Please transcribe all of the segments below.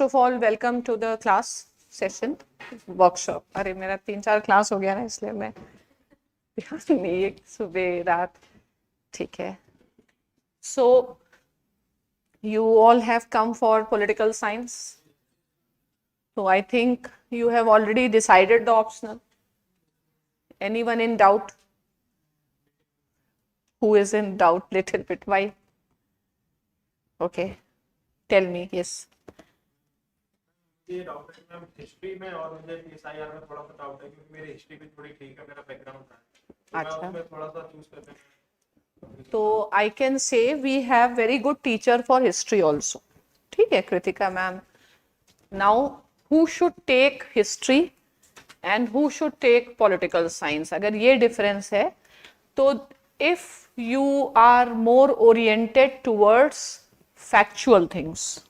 First of all, welcome to the class session workshop. अरे मेरा 3-4 class हो गया ना, इसलिए मैं ध्यान नहीं है सुबह रात. ठीक है. So you all have come for political science. So I think you have already decided the optional. Anyone in doubt? Who is in doubt little bit? Why? Okay. Tell me. Yes. ये doubt है ma'am history में, और मुझे SIR में थोड़ा सा doubt है क्योंकि मेरी हिस्ट्री भी थोड़ी ठीक है, मेरा बैकग्राउंड है, तो मैं उसमें थोड़ा सा चूज करने में. तो I can say we have very good teacher for history also. ठीक है Kritika ma'am. Now who should take history and who should take political science? अगर ये difference है तो if you are more oriented towards factual things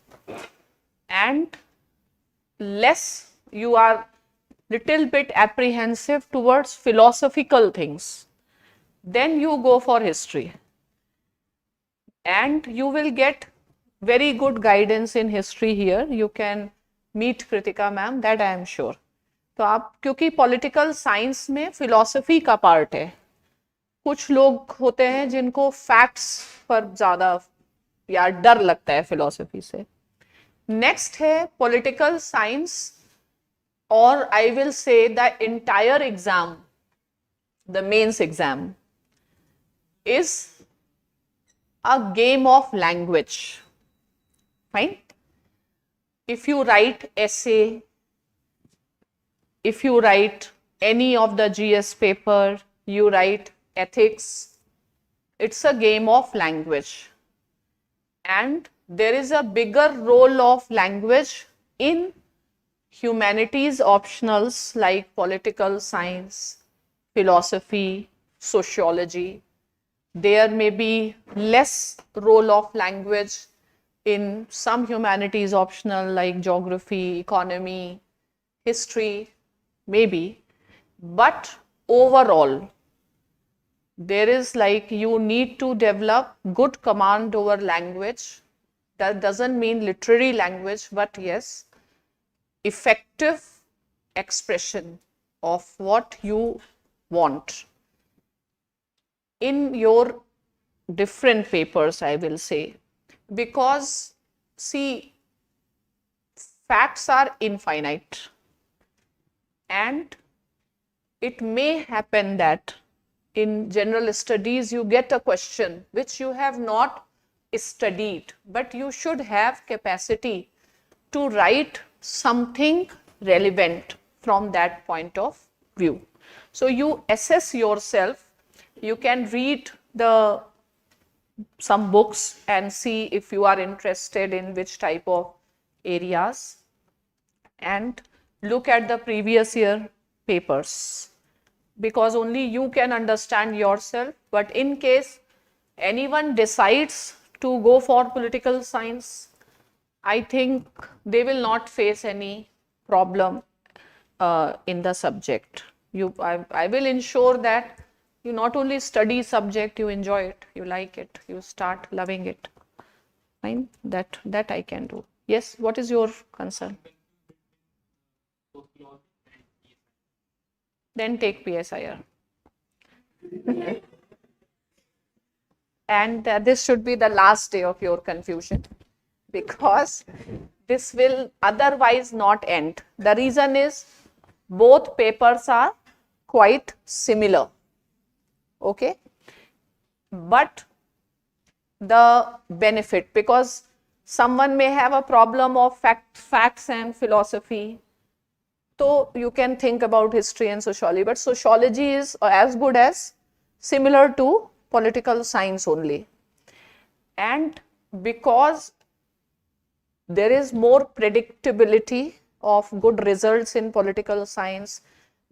and less you are little bit apprehensive towards philosophical things, then you go for history and you will get very good guidance in history here. You can meet Kritika ma'am, that I am sure. तो आप क्योंकि political science में philosophy का part है, कुछ लोग होते हैं जिनको facts पर ज़्यादा या डर लगता है philosophy से. Next है political science, or I will say the entire exam, the mains exam, is a game of language. Fine. If you write essay, if you write any of the GS paper, you write ethics, it's a game of language. And there is a bigger role of language in humanities optionals like political science, philosophy, sociology. There may be less role of language in some humanities optional like geography, economy, history, maybe. But overall, there is like you need to develop good command over language. That doesn't mean literary language, but yes, effective expression of what you want in your different papers, I will say. Because see, facts are infinite and it may happen that in general studies you get a question which you have not studied, but you should have capacity to write something relevant from that point of view. So you assess yourself, you can read some books and see if you are interested in which type of areas and look at the previous year papers, because only you can understand yourself. But in case anyone decides to go for political science, I think they will not face any problem in the subject. I will ensure that you not only study subject, you enjoy it, you like it, you start loving it. Fine, that I can do. Yes, what is your concern? Then take PSIR. And this should be the last day of your confusion, because this will otherwise not end. The reason is both papers are quite similar. Okay, but the benefit, because someone may have a problem of facts and philosophy, so you can think about history and sociology, but sociology is as good as similar to political science only. And because there is more predictability of good results in political science,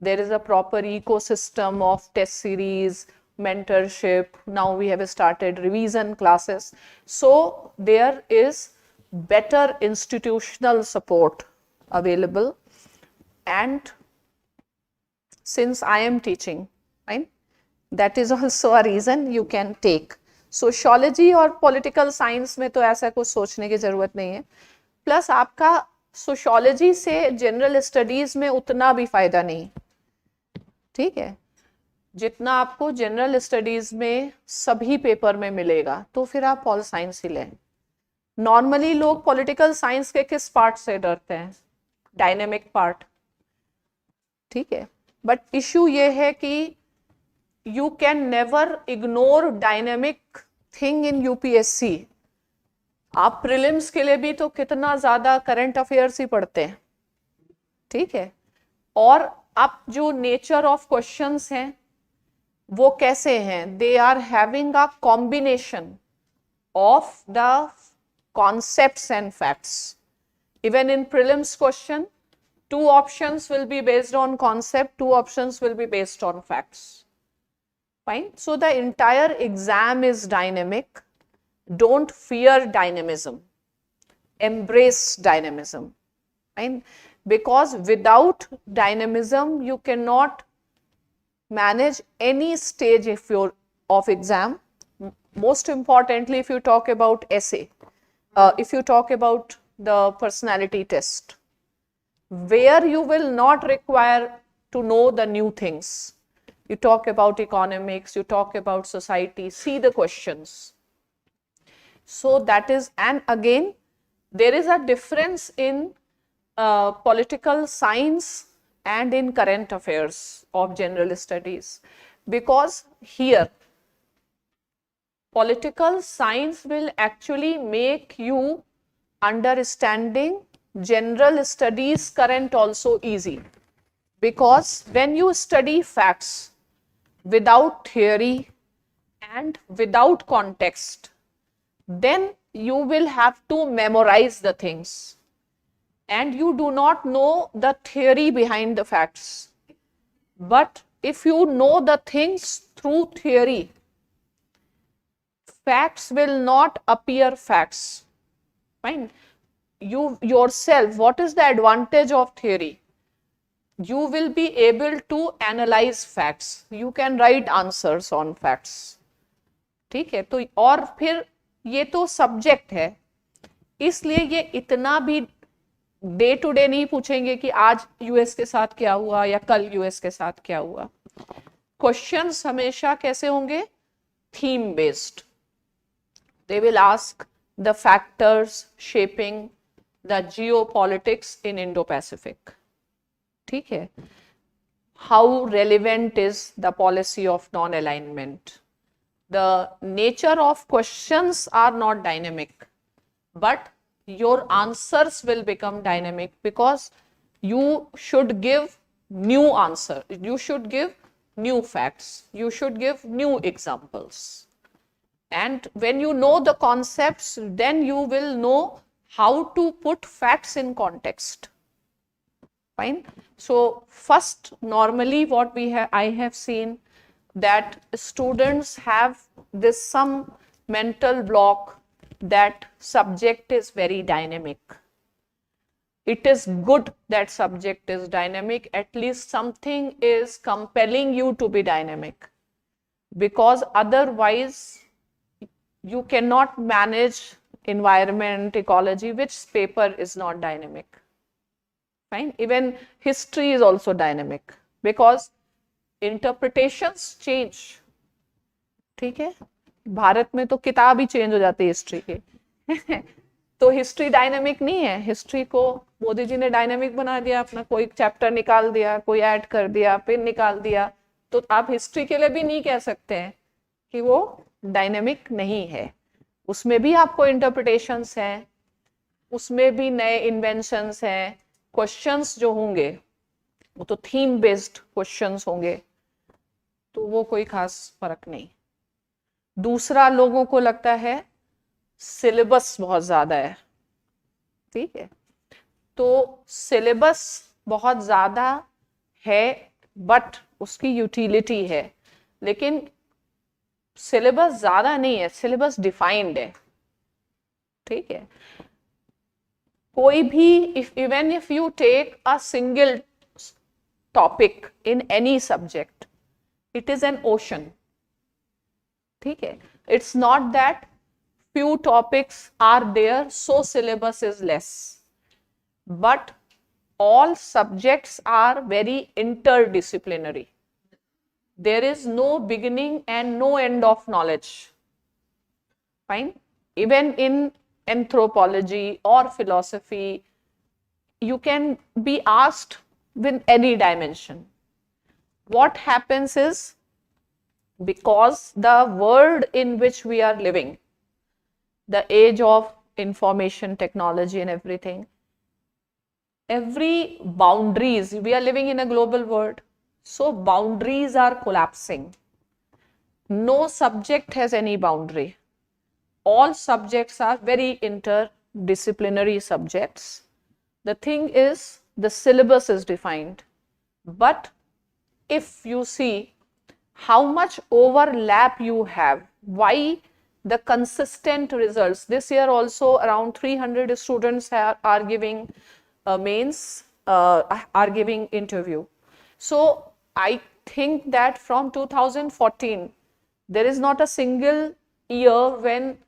there is a proper ecosystem of test series, mentorship. Now we have started revision classes. So there is better institutional support available. And since I am teaching, right, that is also a reason you can take. Sociology और political science में तो ऐसा कुछ सोचने की जरूरत नहीं है. Plus आपका सोशियोलॉजी से जनरल स्टडीज में उतना भी फायदा नहीं, ठीक है, जितना आपको जनरल स्टडीज में सभी पेपर में मिलेगा, तो फिर आप पॉल साइंस ही लें। नॉर्मली लोग पॉलिटिकल साइंस के किस पार्ट से डरते हैं? डायनेमिक पार्ट, ठीक है, बट इश्यू ये है कि you can never ignore dynamic thing in UPSC. आप प्रीलिम्स के लिए भी तो कितना ज्यादा करंट अफेयर्स ही पढ़ते हैं, ठीक है, और आप जो नेचर ऑफ क्वेश्चंस हैं वो कैसे हैं? They are having a combination of the concepts and facts. Even in prelims question, 2 options will be based on concept, 2 options will be based on facts. Fine. So the entire exam is dynamic. Don't fear dynamism. Embrace dynamism. Fine. Because without dynamism, you cannot manage any stage of exam. Most importantly, if you talk about essay. If you talk about the personality test, where you will not require to know the new things. You talk about economics, you talk about society, see the questions. So that is, and again, there is a difference in political science and in current affairs of general studies, because here political science will actually make you understanding general studies current also easy, because when you study facts without theory and without context, then you will have to memorize the things and you do not know the theory behind the facts. But if you know the things through theory, facts will not appear facts. Fine. You yourself, what is the advantage of theory? You will be able to analyze facts. You can write answers on facts. ठीक है, तो और फिर ये तो subject है, इसलिए ये इतना भी डे टू डे नहीं पूछेंगे कि आज यूएस के साथ क्या हुआ या कल यूएस के साथ क्या हुआ। क्वेश्चंस हमेशा कैसे होंगे? Theme based. They will ask the factors shaping the geopolitics in Indo-Pacific. ठीक है? How relevant is the policy of non-alignment? The nature of questions are not dynamic, but your answers will become dynamic because you should give new answer. You should give new facts. You should give new examples. And when you know the concepts, then you will know how to put facts in context. Fine. So first, normally what I have seen that students have this some mental block that subject is very dynamic. It is good that subject is dynamic, at least something is compelling you to be dynamic, because otherwise you cannot manage environment, ecology, which paper is not dynamic. Fine. Even history is also dynamic because interpretations change. ठीक है, भारत में तो किताब ही change हो जाती है history की तो हिस्ट्री डायनेमिक नहीं है। हिस्ट्री को मोदी जी ने डायनेमिक बना दिया, अपना कोई चैप्टर निकाल दिया, कोई ऐड कर दिया, फिर निकाल दिया, तो आप हिस्ट्री के लिए भी नहीं कह सकते हैं कि वो डायनेमिक नहीं है। उसमें भी आपको इंटरप्रिटेशंस हैं, उसमें भी नए इन्वेंशंस हैं, क्वेश्चंस जो होंगे वो तो थीम बेस्ड क्वेश्चंस होंगे, तो वो कोई खास फर्क नहीं। दूसरा, लोगों को लगता है सिलेबस बहुत ज्यादा है, ठीक है, तो सिलेबस बहुत ज्यादा है बट उसकी यूटिलिटी है, लेकिन सिलेबस ज्यादा नहीं है, सिलेबस डिफाइंड है, ठीक है। कोई भी even if you take a single topic in any subject, it is an ocean, ठीक है। It's not that few topics are there so syllabus is less, but all subjects are very interdisciplinary. There is no beginning and no end of knowledge. Fine. Even in anthropology or philosophy, you can be asked with any dimension. What happens is, because the world in which we are living, the age of information technology and everything, every boundaries, we are living in a global world, so boundaries are collapsing. No subject has any boundary. All subjects are very interdisciplinary subjects. The thing is, the syllabus is defined, but if you see how much overlap you have, why the consistent results, this year also around 300 students are giving mains, are giving interview. So I think that from 2014, there is not a single year when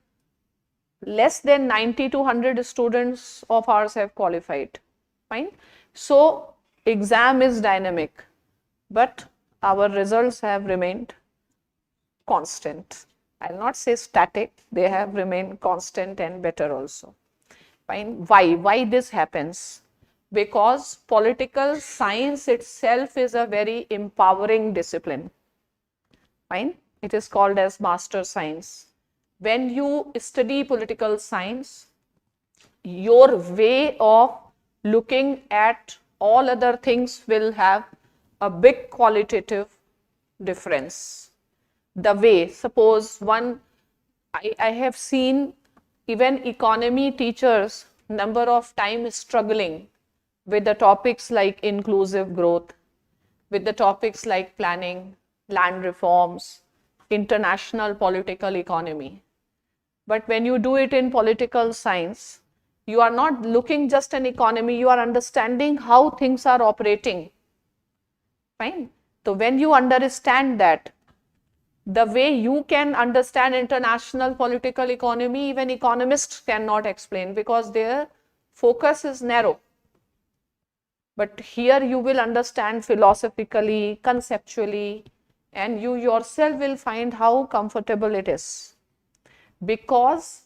less than 90 to 100 students of ours have qualified. Fine. So exam is dynamic, but our results have remained constant. I'll not say static, they have remained constant and better also. Fine. Why this happens? Because political science itself is a very empowering discipline. Fine. It is called as master science. When you study political science, your way of looking at all other things will have a big qualitative difference. The way, suppose I have seen even economy teachers number of times struggling with the topics like inclusive growth, with the topics like planning, land reforms, international political economy. But when you do it in political science, you are not looking just an economy, you are understanding how things are operating. Fine. So when you understand that, the way you can understand international political economy, even economists cannot explain, because their focus is narrow. But here you will understand philosophically, conceptually, and you yourself will find how comfortable it is. Because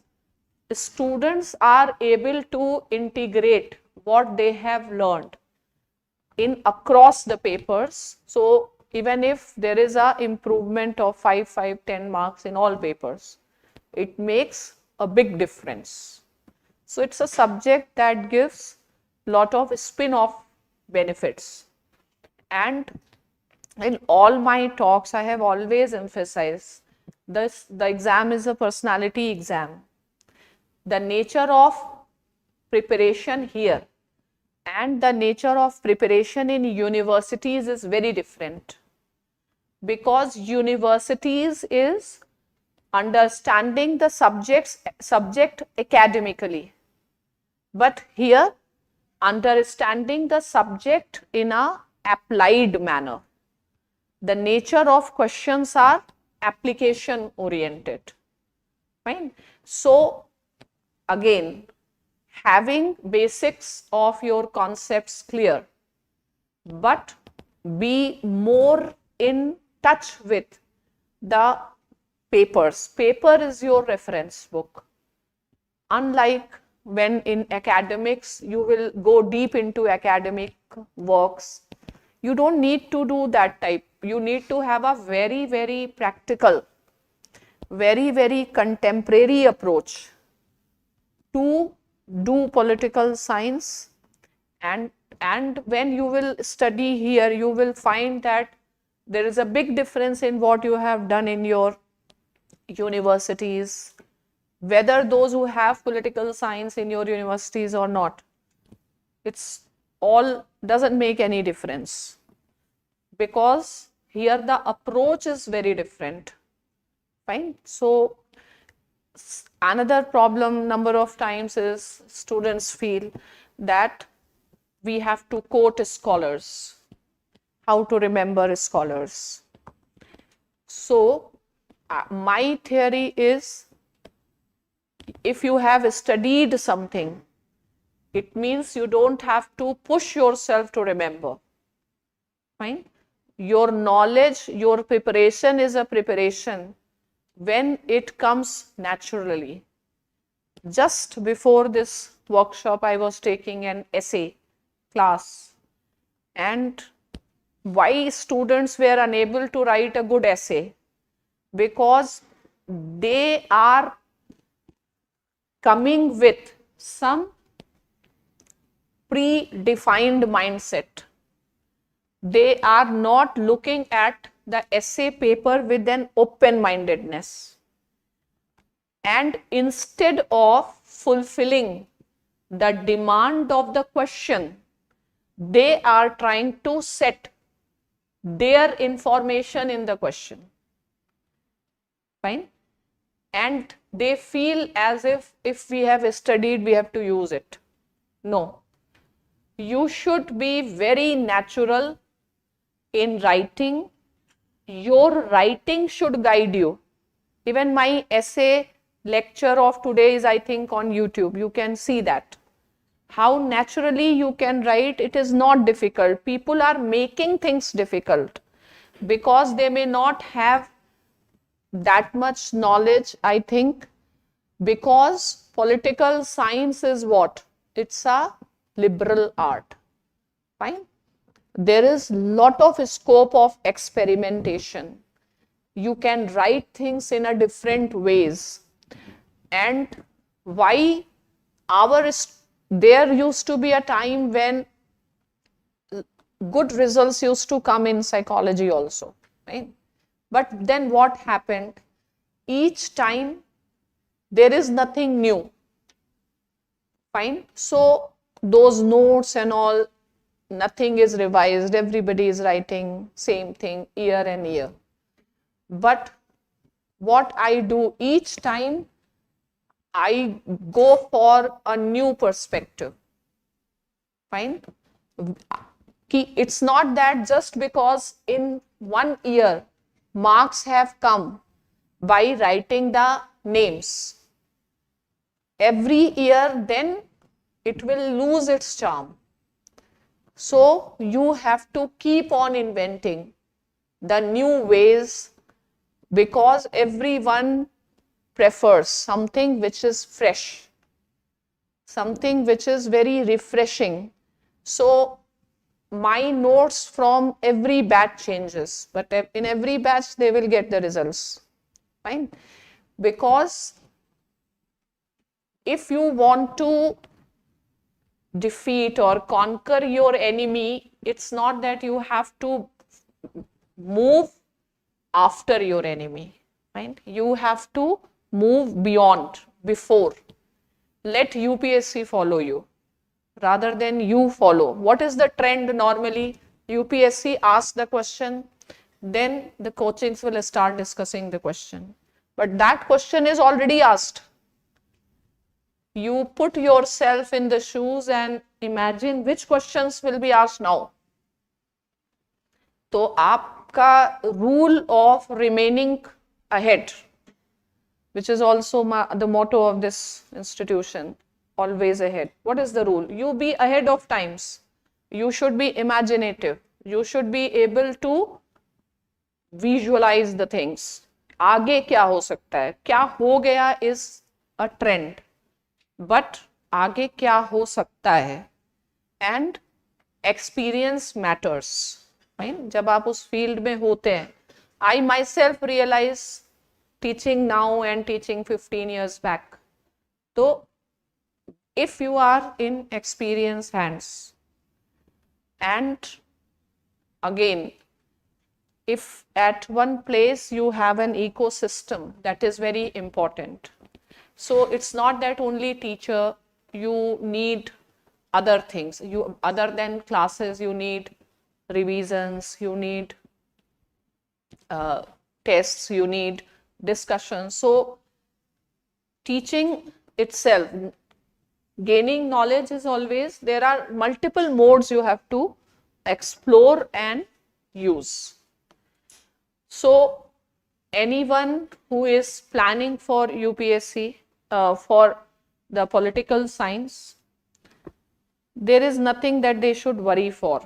students are able to integrate what they have learned in across the papers. So even if there is a improvement of 5, 10 marks in all papers, it makes a big difference. So it's a subject that gives lot of spin-off benefits. And in all my talks, I have always emphasized this: the exam is a personality exam. The nature of preparation here and the nature of preparation in universities is very different, because universities is understanding the subject academically, but here understanding the subject in a applied manner. The nature of questions are application oriented. Fine. So again, having basics of your concepts clear, but be more in touch with the papers. Paper is your reference book. Unlike when in academics, you will go deep into academic works. You don't need to do that type. You need to have a very, very practical, very, very contemporary approach to do political science. And when you will study here, you will find that there is a big difference in what you have done in your universities, whether those who have political science in your universities or not. It's all doesn't make any difference, because here the approach is very different. Fine. So another problem number of times is students feel that we have to quote scholars, how to remember scholars. So my theory is, if you have studied something It means you don't have to push yourself to remember. Fine. Your knowledge, your preparation is a preparation when it comes naturally. Just before this workshop, I was taking an essay class, and why students were unable to write a good essay? Because they are coming with some predefined mindset. They are not looking at the essay paper with an open-mindedness. And instead of fulfilling the demand of the question, they are trying to set their information in the question. Fine. And they feel as if we have studied, we have to use it. No. You should be very natural in writing. Your writing should guide you. Even my essay lecture of today is, I think, on YouTube. You can see that. How naturally you can write, it is not difficult. People are making things difficult because they may not have that much knowledge, I think, because political science is what? It's a liberal art. Fine. There is lot of scope of experimentation. You can write things in a different ways. And why there used to be a time when good results used to come in psychology also, right? But then what happened? Each time there is nothing new. Fine. So those notes and all, nothing is revised. Everybody is writing same thing year and year. But what I do each time, I go for a new perspective. Fine. It's not that just because in 1 year marks have come by writing the names. Every year then it will lose its charm. So you have to keep on inventing the new ways, because everyone prefers something which is fresh, something which is very refreshing. So my notes from every batch changes, but in every batch they will get the results. Fine. Because if you want to defeat or conquer your enemy, it's not that you have to move after your enemy. Right? You have to move beyond, before. Let UPSC follow you rather than you follow. What is the trend normally? UPSC asks the question, then the coachings will start discussing the question. But that question is already asked. You put yourself in the shoes and imagine which questions will be asked now. So, आपका rule of remaining ahead, which is also the motto of this institution, always ahead. What is the rule? You be ahead of times. You should be imaginative. You should be able to visualize the things. आगे क्या हो सकता है? क्या हो गया is a trend. But आगे क्या हो सकता है? And experience matters. Right? जब आप उस field में होते हैं, I myself realize teaching now and teaching 15 years back. So, if you are in experienced hands, and again, if at one place you have an ecosystem, that is very important. So, it's not that only teacher, you need other things. Other than classes, you need revisions, you need tests, you need discussions. So, teaching itself, gaining knowledge is always, there are multiple modes you have to explore and use. So, anyone who is planning for UPSC, for the political science, there is nothing that they should worry for.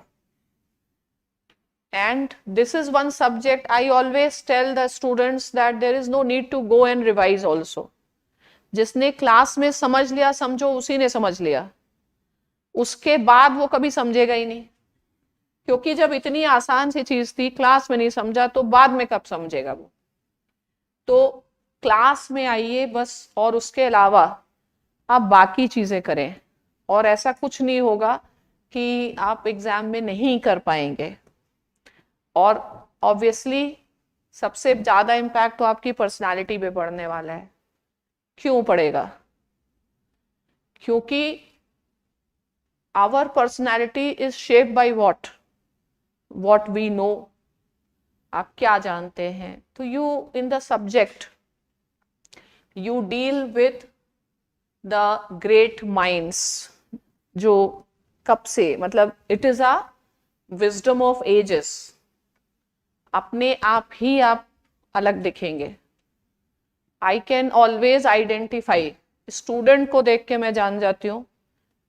And this is one subject I always tell the students that there is no need to go and revise also. जिसने class में समझ लिया समझो उसी ने समझ लिया, उसके बाद वो कभी समझेगा ही नहीं, क्योंकि जब इतनी आसान सी चीज थी क्लास में नहीं समझा तो बाद में कब समझेगा वो। तो क्लास में आइए बस, और उसके अलावा आप बाकी चीजें करें, और ऐसा कुछ नहीं होगा कि आप एग्जाम में नहीं कर पाएंगे। और ऑब्वियसली सबसे ज्यादा इम्पैक्ट तो आपकी पर्सनालिटी पे पड़ने वाला है। क्यों पड़ेगा? क्योंकि our personality is shaped by what we know. आप क्या जानते हैं? तो you in the subject you deal with the great minds, जो कब से, मतलब it is a wisdom of ages. अपने आप ही आप अलग दिखेंगे। I can always identify, student को देख के मैं जान जाती हूँ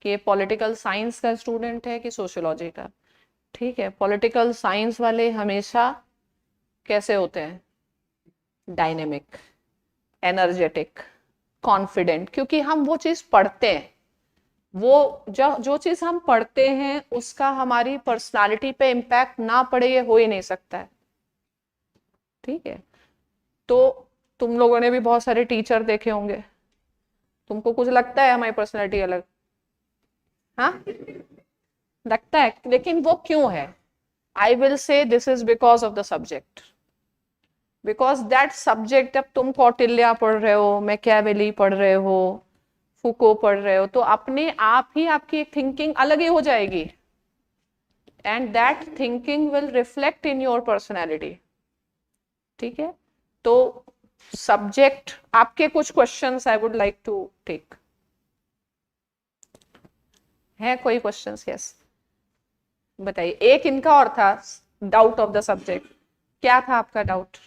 कि ये पॉलिटिकल साइंस का स्टूडेंट है कि सोशियोलॉजी का। ठीक है, पॉलिटिकल साइंस वाले हमेशा कैसे होते हैं? डायनेमिक, एनर्जेटिक, कॉन्फिडेंट, क्योंकि हम वो चीज पढ़ते हैं। वो जो चीज हम पढ़ते हैं उसका हमारी पर्सनालिटी पे इम्पैक्ट ना पड़े ये हो ही नहीं सकता है। ठीक है, तो तुम लोगों ने भी बहुत सारे टीचर देखे होंगे, तुमको कुछ लगता है हमारी पर्सनालिटी अलग? हाँ, लगता है, लेकिन वो क्यों है? I will say this is because of the subject. Because that subject, अब तुम कौटिल्य पढ़ रहे हो, मैकियावेली पढ़ रहे हो, फुको पढ़ रहे हो, तो अपने आप ही आपकी थिंकिंग अलग ही हो जाएगी, and that thinking will reflect in your personality. ठीक है, तो सब्जेक्ट, आपके कुछ questions I would like to take. है कोई क्वेश्चंस? यस, बताइए। एक इनका और था, डाउट ऑफ द सब्जेक्ट। क्या था आपका डाउट?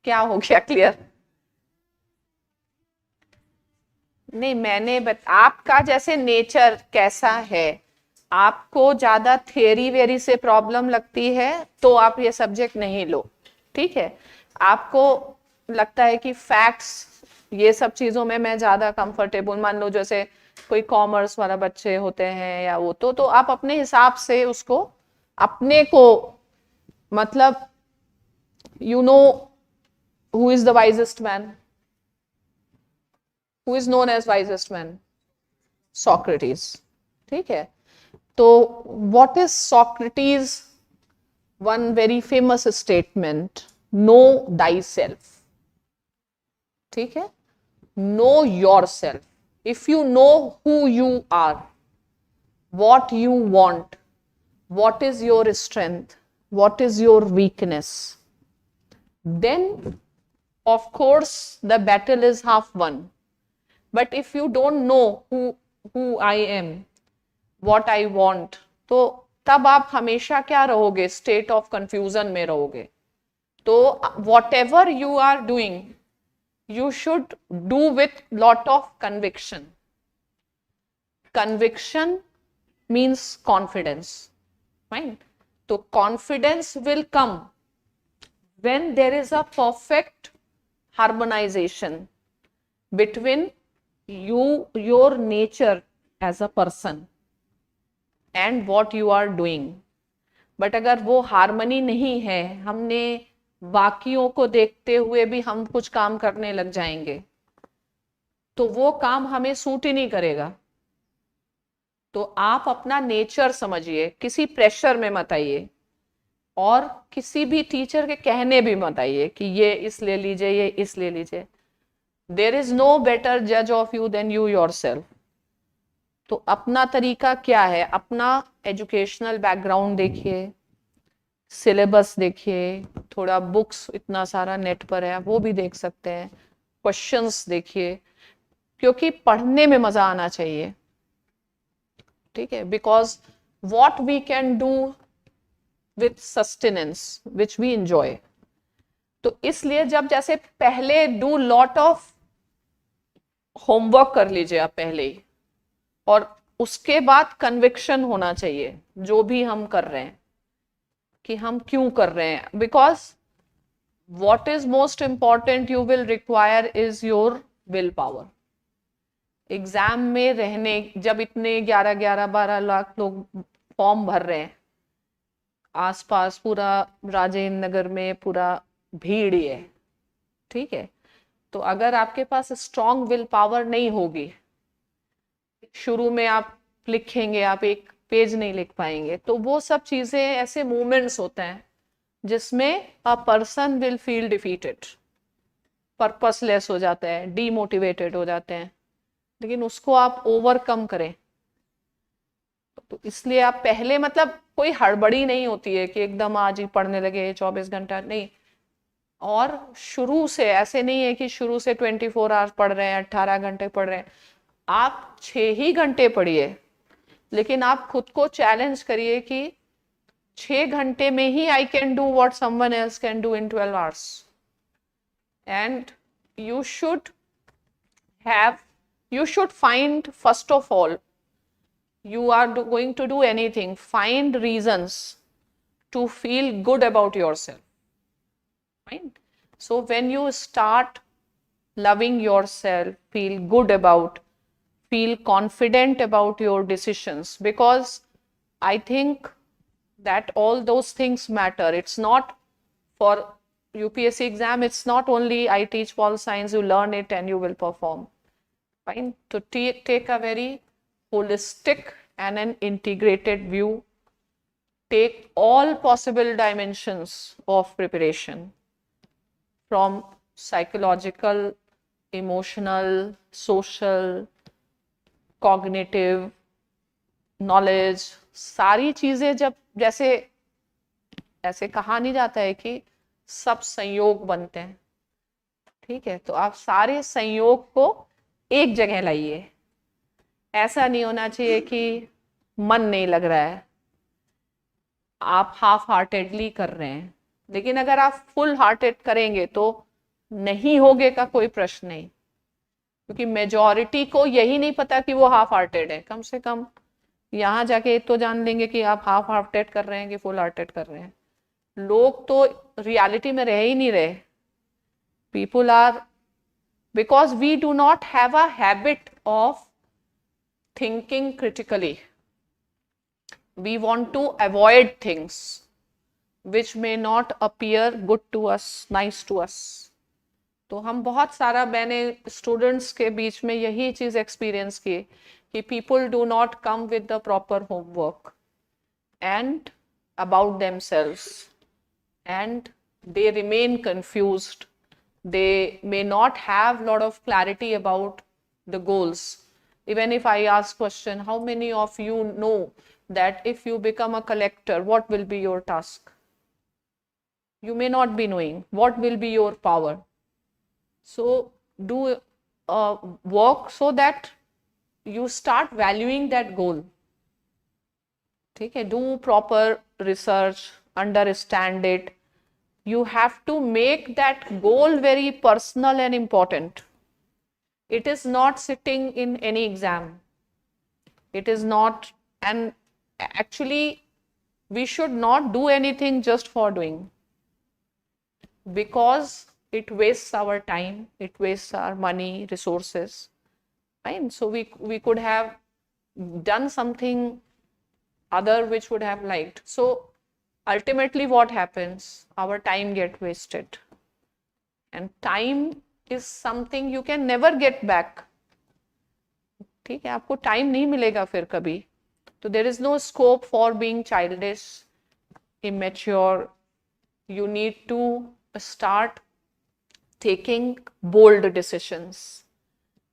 क्या हो गया क्लियर? नहीं, मैंने आपका जैसे नेचर कैसा है, आपको ज्यादा थियरी वेरी से प्रॉब्लम लगती है तो आप ये सब्जेक्ट नहीं लो। ठीक है, आपको लगता है कि फैक्ट्स ये सब चीजों में मैं ज्यादा कंफर्टेबल, मान लो जैसे कोई कॉमर्स वाला बच्चे होते हैं या वो, तो आप अपने हिसाब से उसको, अपने को, मतलब you know who is the wisest man, who is known as wisest man? Socrates. ठीक है, तो what is Socrates one very famous statement? Know thyself. ठीक है, know yourself. If you know who you are, what you want, what is your strength, what is your weakness, then of course the battle is half won. But if you don't know who I am, what I want, तो तब आप हमेशा क्या रहोगे? State of confusion में रहोगे। तो whatever you are doing, you should do with lot of conviction. Conviction means confidence, right? तो confidence will come when there is a perfect harmonization between your nature as a person and what you are doing. But अगर वो harmony नहीं है, हमने बाकियों को देखते हुए भी हम कुछ काम करने लग जाएंगे, तो वो काम हमें सूट ही नहीं करेगा। तो आप अपना नेचर समझिए, किसी प्रेशर में मत आइए, और किसी भी टीचर के कहने भी मत आइए कि ये इस ले लीजिए, ये इस ले लीजिए। There is no better judge of you than you yourself. तो अपना तरीका क्या है? अपना एजुकेशनल बैकग्राउंड देखिए, सिलेबस देखिए, थोड़ा बुक्स इतना सारा नेट पर है वो भी देख सकते हैं, क्वेश्चंस देखिए, क्योंकि पढ़ने में मजा आना चाहिए। ठीक है, because what we can do with sustenance which we enjoy. तो इसलिए जब जैसे पहले डू लॉट ऑफ होमवर्क कर लीजिए आप पहले ही, और उसके बाद कन्विक्शन होना चाहिए जो भी हम कर रहे हैं, कि हम क्यों कर रहे हैं, because what is most important you will require is your will power. Exam में रहने, जब इतने 11-12 लाख लोग फॉर्म भर रहे हैं, आसपास पूरा राजेंद्र नगर में पूरा भीड़ ही है, ठीक है, तो अगर आपके पास स्ट्रॉन्ग विल पावर नहीं होगी, शुरू में आप लिखेंगे, आप एक पेज नहीं लिख पाएंगे, तो वो सब चीजें ऐसे मूवमेंट्स होते हैं जिसमें a person will feel defeated, purposeless हो जाता है, डीमोटिवेटेड हो जाते हैं, लेकिन उसको आप ओवरकम करें। तो इसलिए आप पहले, मतलब कोई हड़बड़ी नहीं होती है कि एकदम आज ही पढ़ने लगे 24 घंटा, नहीं, और शुरू से ऐसे नहीं है कि शुरू से 24 आवर्स पढ़ रहे हैं, 18 घंटे पढ़ रहे हैं, आप 6 ही घंटे पढ़िए, लेकिन आप खुद को चैलेंज करिए कि 6 घंटे में ही I can do what someone else can do in 12 hours, and you should find, first of all, you are going to do anything, find reasons to feel good about yourself, right? So when you start loving yourself, feel confident about your decisions, because I think that all those things matter. It's not for UPSC exam, it's not only I teach pol science, you learn it and you will perform. Fine. To take a very holistic and an integrated view, take all possible dimensions of preparation, from psychological, emotional, social, cognitive, knowledge, सारी चीजें जब, जैसे ऐसे कहा नहीं जाता है कि सब संयोग बनते हैं, ठीक है, तो आप सारे संयोग को एक जगह लाइए। ऐसा नहीं होना चाहिए कि मन नहीं लग रहा है, आप हाफ हार्टेडली कर रहे हैं, लेकिन अगर आप फुल हार्टेड करेंगे तो नहीं होगे का कोई प्रश्न नहीं, क्योंकि मेजॉरिटी को यही नहीं पता कि वो हाफ हार्टेड है। कम से कम यहाँ जाके तो जान लेंगे कि आप हाफ हार्टेड कर रहे हैं कि फुल हार्टेड कर रहे हैं। लोग तो रियलिटी में रह ही नहीं रहे। People are, because we do not have a habit of thinking critically. We want to avoid things which may not appear good to us, nice to us. तो हम बहुत सारा, मैंने स्टूडेंट्स के बीच में यही चीज एक्सपीरियंस की कि people do not come with the proper homework and about themselves, and they remain confused. They may not have a lot of clarity about the goals. Even if I ask question, how many of you know that if you become a collector, what will be your task? You may not be knowing what will be your power. So do work so that you start valuing that goal. ठीक है, do proper research, understand it. You have to make that goal very personal and important. It is not sitting in any exam. It is not, and actually we should not do anything just for doing, because it wastes our time, it wastes our money, resources. Fine. So we could have done something other which would have liked. So ultimately what happens, our time get wasted, and time is something you can never get back. ठीक है, आपको time नहीं मिलेगा फिर कभी, तो there is no scope for being childish, immature. You need to start taking bold decisions.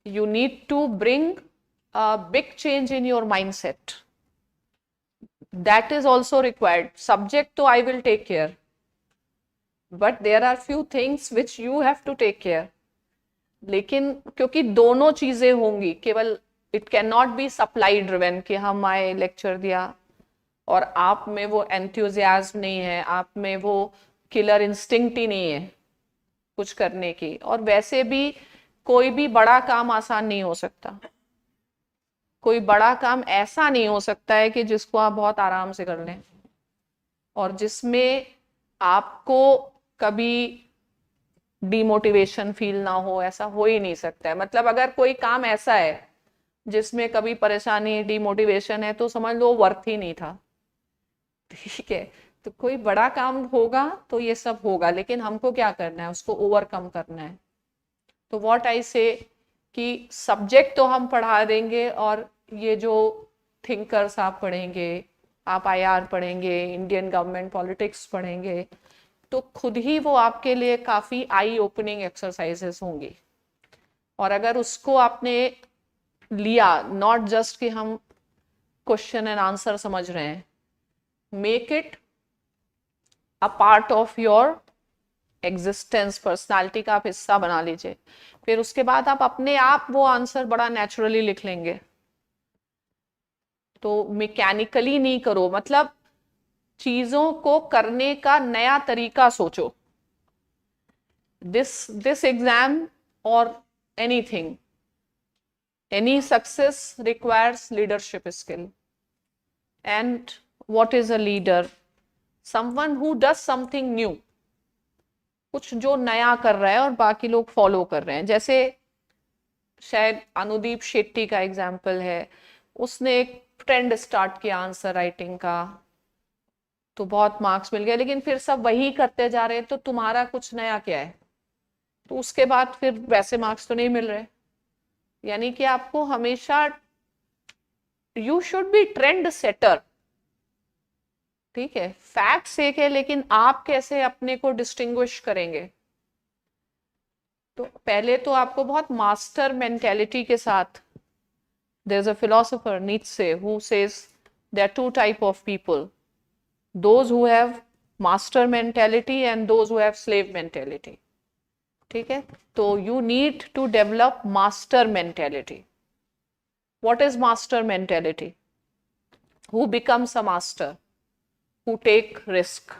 You need to bring a big change in your mindset. That is also required. Subject to I will take care, but there are few things which you have to take care. लेकिन क्योंकि दोनों चीजें होंगी, केवल it can not B supply driven कि हम आए lecture दिया और आप में वो एंथुजियाज्म नहीं है, आप में वो किलर इंस्टिंक्ट ही नहीं है कुछ करने की, और वैसे भी कोई भी बड़ा काम आसान नहीं हो सकता। कोई बड़ा काम ऐसा नहीं हो सकता है कि जिसको आप बहुत आराम से कर लें और जिसमें आपको कभी डिमोटिवेशन फील ना हो, ऐसा हो ही नहीं सकता है। मतलब अगर कोई काम ऐसा है जिसमें कभी परेशानी डिमोटिवेशन है तो समझ लो वर्थ ही नहीं था। ठीक है, तो कोई बड़ा काम होगा तो ये सब होगा, लेकिन हमको क्या करना है, उसको ओवरकम करना है। तो व्हाट आई से कि सब्जेक्ट तो हम पढ़ा देंगे और ये जो थिंकर्स आप पढ़ेंगे, आप आईआर पढ़ेंगे, इंडियन गवर्नमेंट पॉलिटिक्स पढ़ेंगे, तो खुद ही वो आपके लिए काफी आई ओपनिंग एक्सरसाइजेस होंगी। और अगर उसको आपने लिया, नॉट जस्ट कि हम क्वेश्चन एंड आंसर समझ रहे हैं, make it a part of your existence, personality का आप हिस्सा बना लीजिए। फिर उसके बाद आप अपने आप वो आंसर बड़ा नेचुरली लिख लेंगे। तो मैकेनिकली नहीं करो, मतलब चीजों को करने का नया तरीका सोचो। दिस एग्जाम और anything, any success requires leadership skill. And what is a leader? Someone who does something new, कुछ जो नया कर रहा है और बाकी लोग फॉलो कर रहे हैं। जैसे शायद अनुदीप शेट्टी का एग्जाम्पल है, उसने एक ट्रेंड स्टार्ट किया आंसर राइटिंग का, तो बहुत मार्क्स मिल गए, लेकिन फिर सब वही करते जा रहे हैं, तो तुम्हारा कुछ नया क्या है? तो उसके बाद फिर वैसे मार्क्स तो नहीं मिल रहे। यानी कि आपको हमेशा, you should be trend setter. ठीक है, फैक्ट्स एक है, लेकिन आप कैसे अपने को डिस्टिंग्विश करेंगे? तो पहले तो आपको बहुत मास्टर मेंटेलिटी के साथ, there is a philosopher Nietzsche who says there are two type of people, those who have master mentality and those who have slave mentality. ठीक है, तो you need to develop master mentality. What is master mentality? Who becomes a master? Who take risk,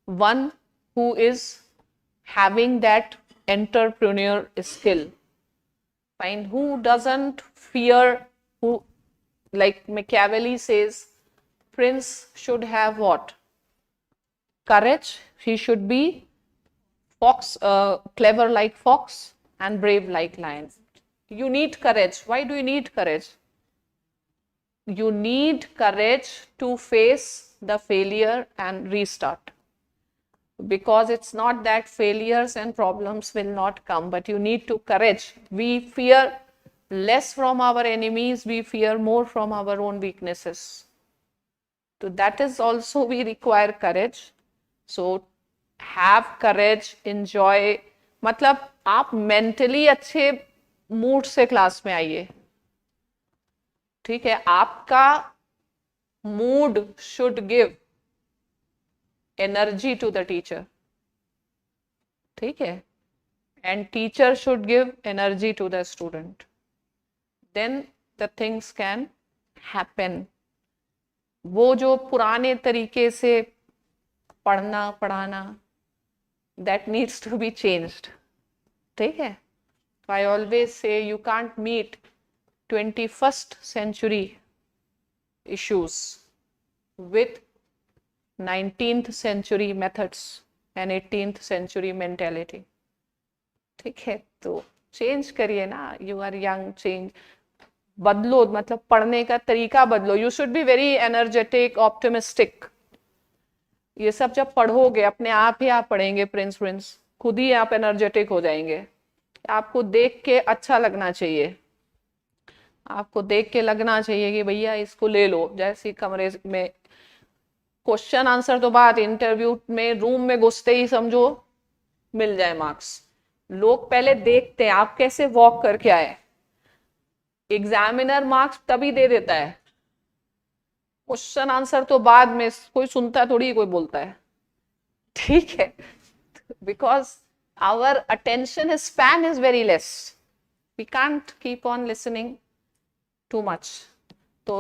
one who is having that entrepreneur skill, fine, who doesn't fear, who, like Machiavelli says, prince should have what? Courage. He should be fox, clever like fox and brave like lion. You need courage. Why do you need courage? You need courage to face the failure and restart, because it's not that failures and problems will not come, but you need to courage. We fear less from our enemies, we fear more from our own weaknesses. So that is also, we require courage. So have courage, enjoy, मतलब आप mentally अच्छे mood से class में आइए। ठीक है, आपका mood should give energy to the teacher. ठीक है, and teacher should give energy to the student, then the things can happen. वो जो पुराने तरीके से पढ़ना पढ़ाना, that needs to be changed. ठीक है, I always say you can't meet 21st century issues with 19th century methods and 18th century mentality. ठीक है, तो चेंज करिए ना, यू आर यंग, चेंज बदलो, मतलब पढ़ने का तरीका बदलो। You should be very energetic, optimistic. ये सब जब पढ़ोगे, अपने आप ही आप पढ़ेंगे प्रिंस, खुद ही आप एनर्जेटिक हो जाएंगे। आपको देख के अच्छा लगना चाहिए, आपको देख के लगना चाहिए कि भैया इसको ले लो। जैसे कमरे में क्वेश्चन आंसर तो बात, इंटरव्यू में रूम में घुसते ही समझो मिल जाए मार्क्स। लोग पहले देखते हैं आप कैसे वॉक करके आए। एग्जामिनर मार्क्स तभी दे देता है, क्वेश्चन आंसर तो बाद में कोई सुनता है थोड़ी, कोई बोलता है। ठीक है, because our attention span is very less, we can't keep on listening too much. So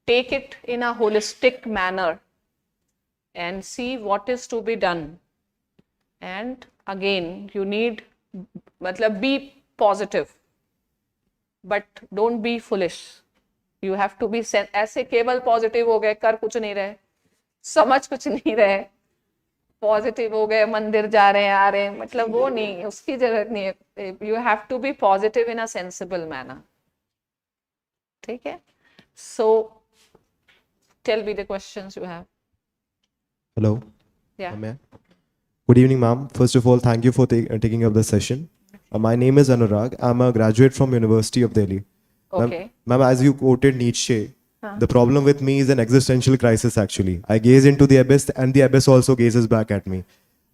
take it in a holistic manner and see what is to be done. And again, you need, मतलब be positive, but don't be foolish. You have to be ऐसे केवल positive हो गए, कर कुछ नहीं रहे, समझ कुछ नहीं रहे, पॉजिटिव हो गए, मंदिर जा रहे हैं, आ रहे हैं, मतलब वो नहीं, उसकी जरूरत नहीं है. You have to be positive in a sensible manner. ठीक है. So tell me the questions you have. Hello. Yeah. Ma'am. Good evening, ma'am. First of all, thank you for taking up the session. My name is Anurag. I'm a graduate from University of Delhi. Okay. Ma'am, as you quoted Nietzsche, Huh. the problem with me is an existential crisis, actually. I gaze into the abyss and the abyss also gazes back at me.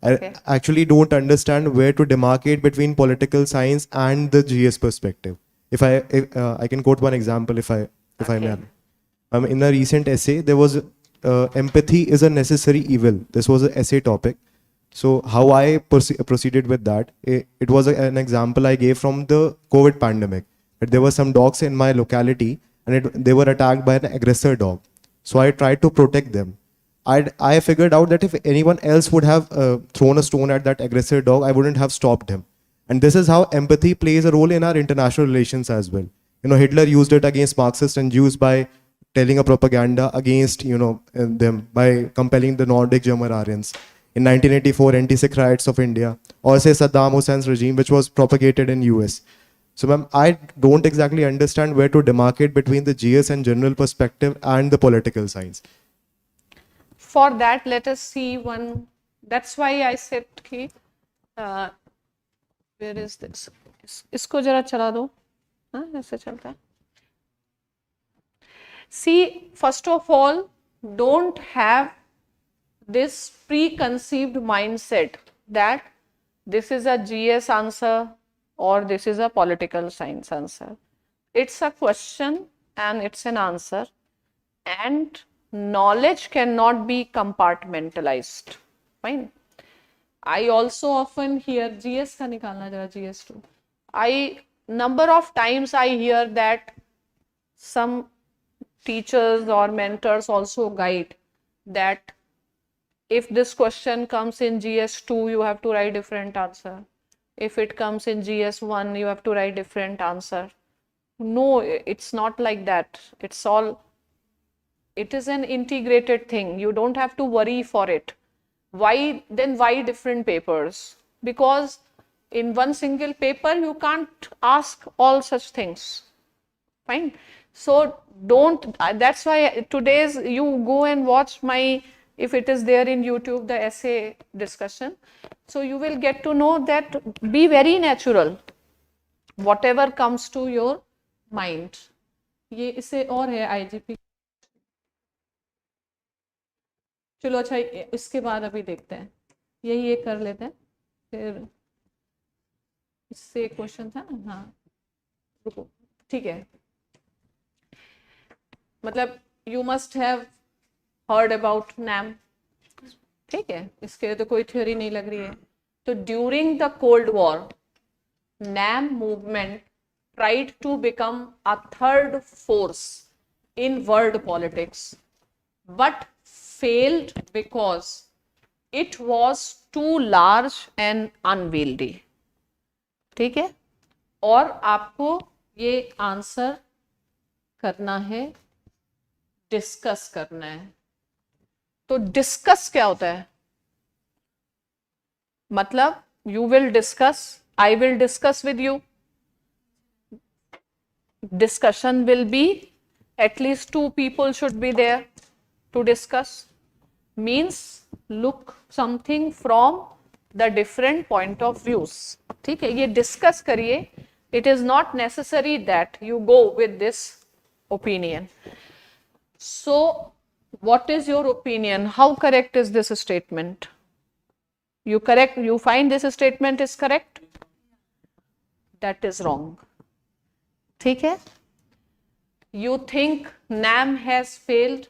Okay. I actually don't understand where to demarcate between political science and the GS perspective. I can quote one example if I may. Okay. In a recent essay, there was empathy is a necessary evil. This was an essay topic. So how I proceeded with that, it was an example I gave from the COVID pandemic. That there were some dogs in my locality and they were attacked by an aggressor dog. So I tried to protect them. I figured out that if anyone else would have thrown a stone at that aggressor dog, I wouldn't have stopped him. And this is how empathy plays a role in our international relations as well. Hitler used it against Marxists and Jews by telling a propaganda against them by compelling the Nordic German Aryans. In 1984, anti-Sikh riots of India, or say Saddam Hussein's regime, which was propagated in US. So ma'am, I don't exactly understand where to demarcate between the GS and general perspective and the political science. For that, let us see one. That's why I said कि where is this? इसको जरा चला दो. हाँ, ऐसे चलता है. See, first of all, don't have this preconceived mindset that this is a GS answer or this is a political science answer. It's a question and it's an answer, and knowledge cannot be compartmentalized. Fine. I also often hear GS का निकालना जरा GS2. Number of times I hear that some teachers or mentors also guide that if this question comes in GS2, you have to write different answer. If it comes in GS1, you have to write different answer. No, it's not like that. It is an integrated thing. You don't have to worry for it. Why different papers? Because in one single paper, you can't ask all such things. Fine. So that's why today's you go and watch my, if it is there in YouTube, the essay discussion. So you will get to know that be very natural. Whatever comes to your mind. ये इसे और है IGP. चलो अच्छा, इसके बाद अभी देखते हैं, यही एक कर लेते हैं, फिर इससे एक क्वेश्चन था ना. हाँ रुको, ठीक है. मतलब you must have heard about NAM. ठीक है, इसके लिए तो कोई थ्योरी नहीं लग रही है. तो during the cold war, NAM movement tried to become a third force in world politics, but failed because it was too large and unwieldy. ठीक है, और आपको ये आंसर करना है, डिस्कस करना है. तो डिस्कस क्या होता है? मतलब you will discuss, I will discuss with you. Discussion will be at least 2 people should be there to discuss. Means look something from the different point of views. ठीक है, ये discuss करिए. It is not necessary that you go with this opinion. So what is your opinion? How correct is this statement? You find this statement is correct? That is wrong. ठीक है. You think NAM has failed?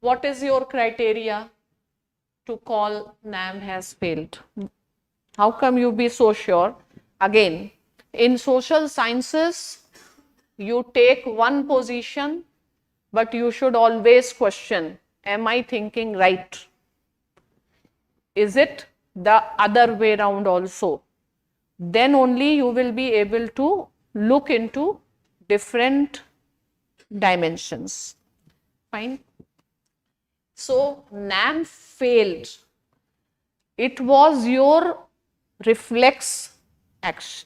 What is your criteria to call NAM has failed? How come you be so sure? Again, in social sciences, you take one position, but you should always question, am I thinking right? Is it the other way around also? Then only you will be able to look into different dimensions. Fine. So NAM failed. It was your reflex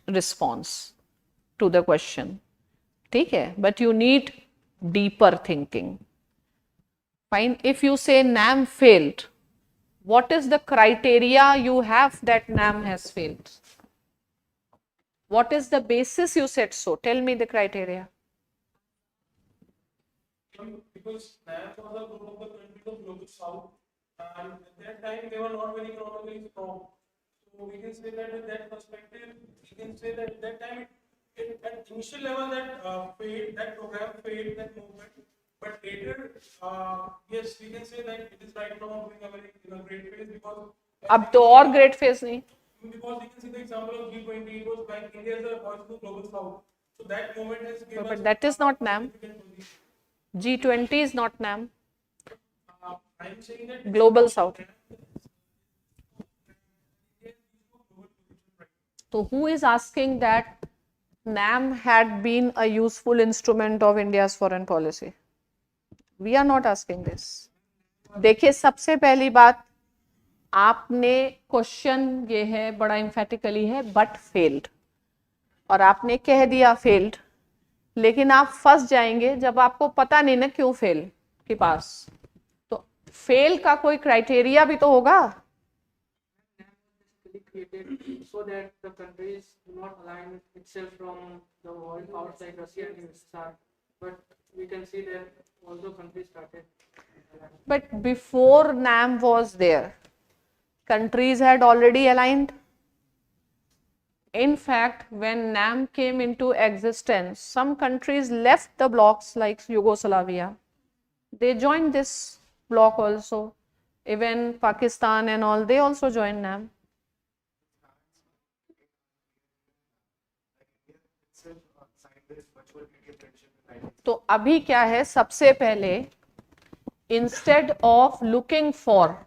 response to the question. ठीक है, but you need deeper thinking. Fine. If you say NAM failed, what is the criteria you have that NAM has failed? What is the basis you said so? Tell me the criteria. Because NAM was a group of the countries of Global South, and at that time they were not very economically strong. So we can say that with that perspective, we can say that at that time, at initial level, that program failed, that movement. But later, yes, we can say that it is right now moving a very great phase because. अब तो और great phase नहीं. Because we can see the example of G20, it was like India as a voice to Global South. So that moment has given us. But that is not NAM. G20 is not NAM. I am saying that Global South. So who is asking that NAM had been a useful instrument of India's foreign policy? We are not asking this. देखिए, सबसे पहली बात, आपने question ये है, बड़ा emphatically है, but failed, और आपने कह दिया फेल्ड, लेकिन आप फंस जाएंगे जब आपको पता नहीं ना क्यों फेल के पास. तो फेल का कोई क्राइटेरिया भी तो होगा. Created so that the countries do not align itself from the world outside Russia and USSR. But we can see that also countries started. But before NAM was there, countries had already aligned. In fact, when NAM came into existence, some countries left the blocs like Yugoslavia. They joined this bloc also. Even Pakistan and all, they also joined NAM. तो अभी क्या है, सबसे पहले instead of looking for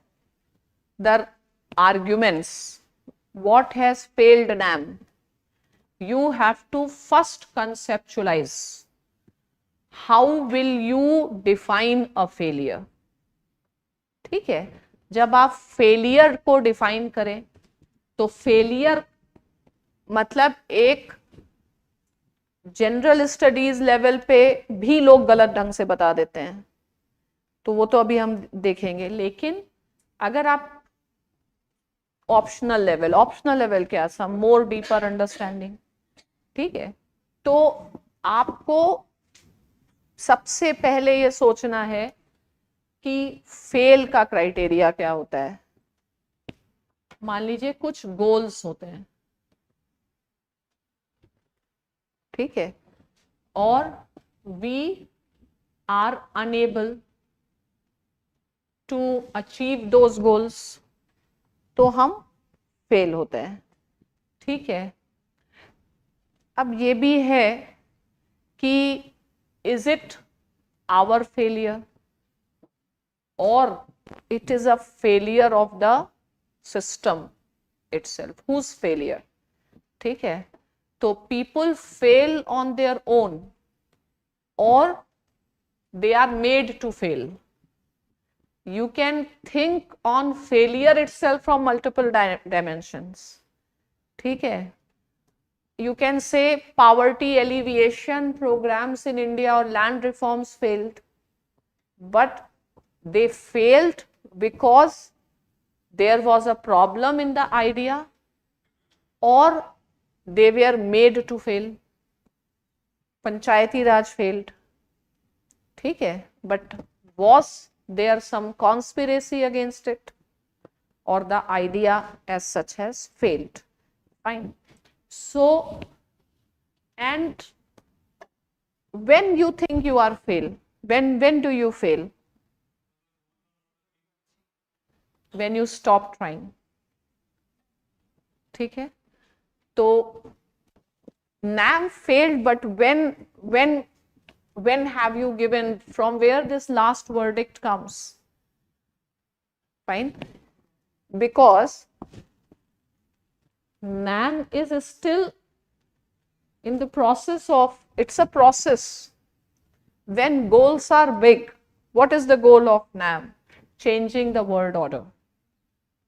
the arguments what has failed NAM, you have to first conceptualize how will you define a failure. ठीक है, जब आप फेलियर को डिफाइन करें तो फेलियर मतलब एक जनरल स्टडीज लेवल पे भी लोग गलत ढंग से बता देते हैं, तो वो तो अभी हम देखेंगे. लेकिन अगर आप ऑप्शनल लेवल क्या, सम मोर डीपर अंडरस्टैंडिंग, ठीक है, तो आपको सबसे पहले ये सोचना है कि फेल का क्राइटेरिया क्या होता है. मान लीजिए कुछ गोल्स होते हैं, ठीक है, और we are unable to achieve those goals, तो हम फेल होते हैं. ठीक है, अब ये भी है कि इज इट आवर फेलियर और it is a failure of the system itself, whose failure. ठीक है, तो people fail on their own और they are made to fail. You can think on failure itself from multiple dimensions. ठीक है, you can say poverty alleviation programs in India or land reforms failed, but they failed because there was a problem in the idea or they were made to fail. Panchayati Raj failed. ठीक है, but was there some conspiracy against it or the idea as such has failed? Fine. So, and when you think you are fail, when do you fail? When you stop trying. ठीक है, तो NAM failed, but when have you given, from where this last verdict comes? Fine, because NAM is still in the process of, it's a process. when goals are big, what is the goal of NAM? Changing the world order.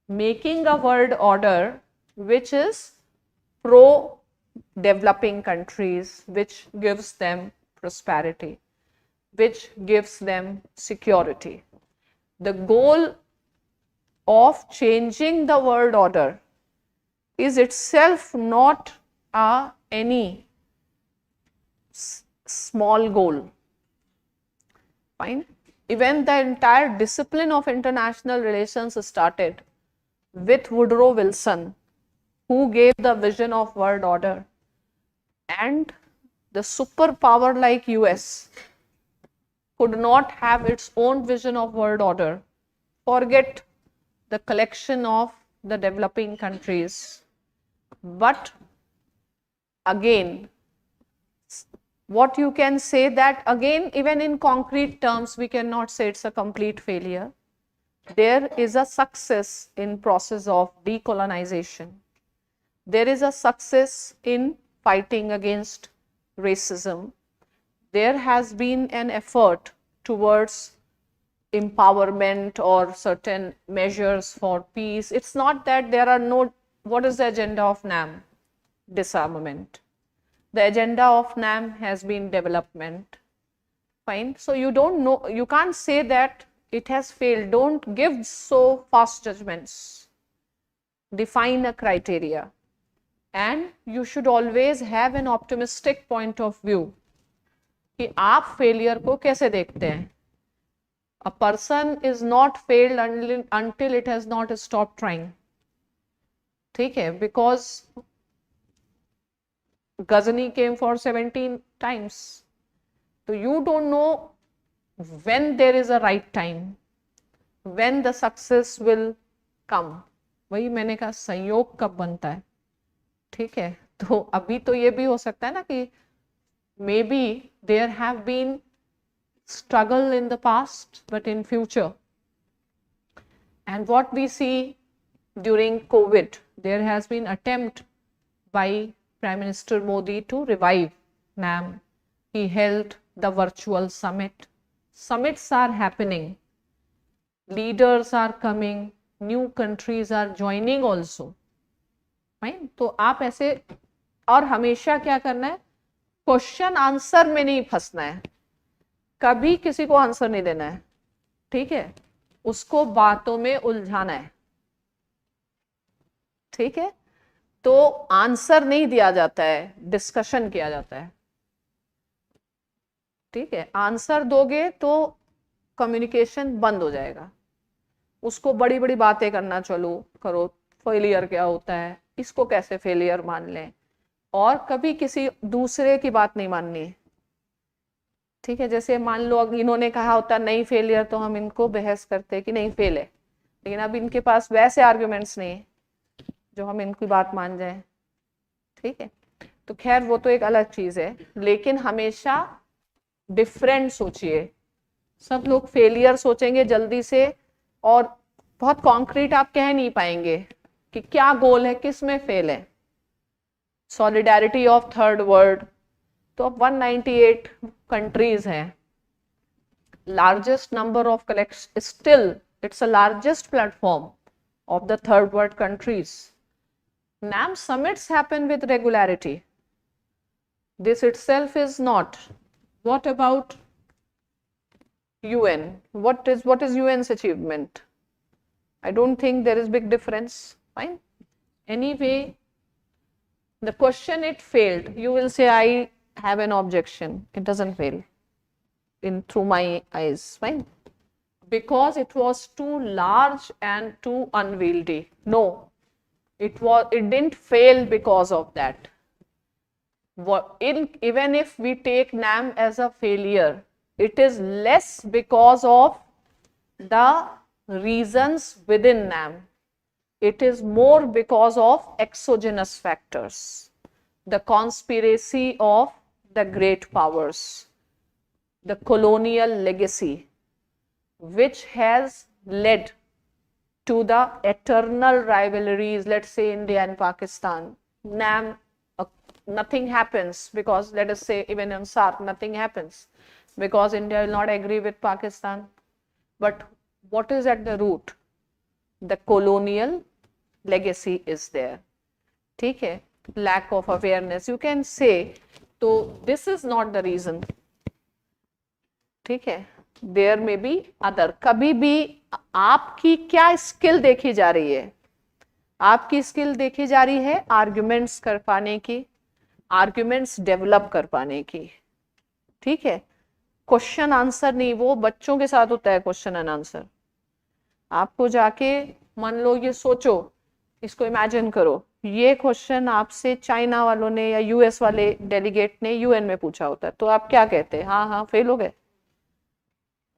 Making a world order which is pro developing countries, which gives them prosperity, which gives them security. The goal of changing the world order is itself not any small goal. Fine. Even the entire discipline of international relations started with Woodrow Wilson, who gave the vision of world order, and the superpower like US could not have its own vision of world order. Forget the collection of the developing countries. But again, what you can say that again, even in concrete terms, we cannot say it's a complete failure. There is a success in process of decolonization. There is a success in fighting against racism. There has been an effort towards empowerment or certain measures for peace. It's not that there are no, what is the agenda of NAM? Disarmament. The agenda of NAM has been development. Fine. So you don't know, you can't say that it has failed. Don't give so fast judgments. Define a criteria. And you should always have an optimistic point of view. कि आप failure को कैसे देखते हैं? A person is not failed until it has not stopped trying. ठीक है? Because Ghazni came for 17 times. So you don't know when there is a right time, when the success will come. वही मैंने कहा संयोग कब बनता है. ठीक है, तो अभी तो ये भी हो सकता है ना कि maybe there have been struggle in the past, but in future. And what we see during COVID, there has been attempt by Prime Minister Modi to revive NAM. He held the virtual summit. Summits are happening. Leaders are coming. New countries are joining also. Fine? तो आप ऐसे और हमेशा क्या करना है? Question answer में नहीं फंसना है. कभी किसी को आंसर नहीं देना है. ठीक है, उसको बातों में उलझाना है. ठीक है, तो आंसर नहीं दिया जाता है, डिस्कशन किया जाता है. ठीक है, आंसर दोगे तो कम्युनिकेशन बंद हो जाएगा. उसको बड़ी बड़ी बातें करना चालू करो. फेलियर क्या होता है, इसको कैसे फेलियर मान लें, और कभी किसी दूसरे की बात नहीं माननी है. ठीक है, जैसे मान लो इन्होंने कहा होता नहीं फेलियर, तो हम इनको बहस करते कि नहीं फेल है, लेकिन अब इनके पास वैसे आर्ग्यूमेंट्स नहीं है जो हम इनकी बात मान जाए. ठीक है, तो खैर वो तो एक अलग चीज है, लेकिन हमेशा डिफरेंट सोचिए. सब लोग फेलियर सोचेंगे जल्दी से और बहुत कॉन्क्रीट आप कह नहीं पाएंगे कि क्या गोल है, किस में फेल है. सॉलिडारिटी ऑफ थर्ड वर्ल्ड, तो अब 198 कंट्रीज हैं. Largest number of collection, still it's a largest platform of the third world countries. NAM summits happen with regularity. This itself is not. What about UN? What is UN's achievement? I don't think there is big difference. Fine. Anyway, the question it failed, you will say I have an objection. It doesn't fail through my eyes. Fine. Because it was too large and too unwieldy. No, it didn't fail because of that. Even if we take NAM as a failure, it is less because of the reasons within NAM. It is more because of exogenous factors, the conspiracy of the great powers, the colonial legacy, which has led to the eternal rivalries, let's say India and Pakistan. NAM, nothing happens because, let us say, even in SARC, nothing happens. because India will not agree with Pakistan. But what is at the root? The colonial legacy is there. ठीक है, lack of awareness you can say. तो this is not the reason. ठीक है, there may be other. कभी भी आपकी क्या skill देखी जा रही है? आपकी स्किल देखी जा रही है आर्ग्यूमेंट्स कर पाने की, आर्ग्यूमेंट्स डेवलप कर पाने की. ठीक है, क्वेश्चन आंसर नहीं, वो बच्चों के साथ होता है क्वेश्चन एंड आंसर. आपको जाके मान लो, ये सोचो, इसको इमेजिन करो, ये क्वेश्चन आपसे चाइना वालों ने या यूएस वाले डेलीगेट ने यूएन में पूछा होता है, तो आप क्या कहते? हाँ हाँ फेल हो गए.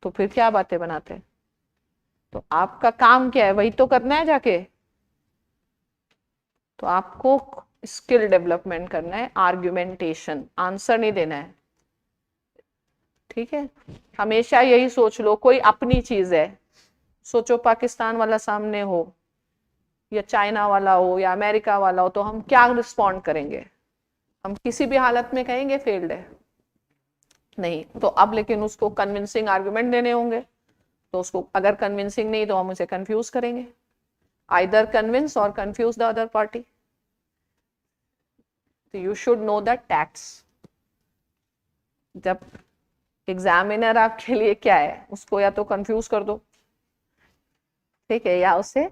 तो फिर क्या बातें बनाते? तो आपका काम क्या है? वही तो करना है जाके. तो आपको स्किल डेवलपमेंट करना है, आर्ग्यूमेंटेशन, आंसर नहीं देना है. ठीक है, हमेशा यही सोच लो, कोई अपनी चीज है, सोचो पाकिस्तान वाला सामने हो या चाइना वाला हो या अमेरिका वाला हो, तो हम क्या रिस्पॉन्ड करेंगे? हम किसी भी हालत में कहेंगे फेल्ड है? नहीं. तो अब लेकिन उसको कन्विंसिंग आर्गुमेंट देने होंगे, तो उसको अगर कन्विंसिंग नहीं तो हम उसे कंफ्यूज करेंगे. आइदर कन्विंस और कंफ्यूज द अदर पार्टी. तो यू शुड नो द टैक्ट्स. जब एग्जामिनर आपके लिए क्या है, उसको या तो कंफ्यूज कर दो, ठीक है, या उसे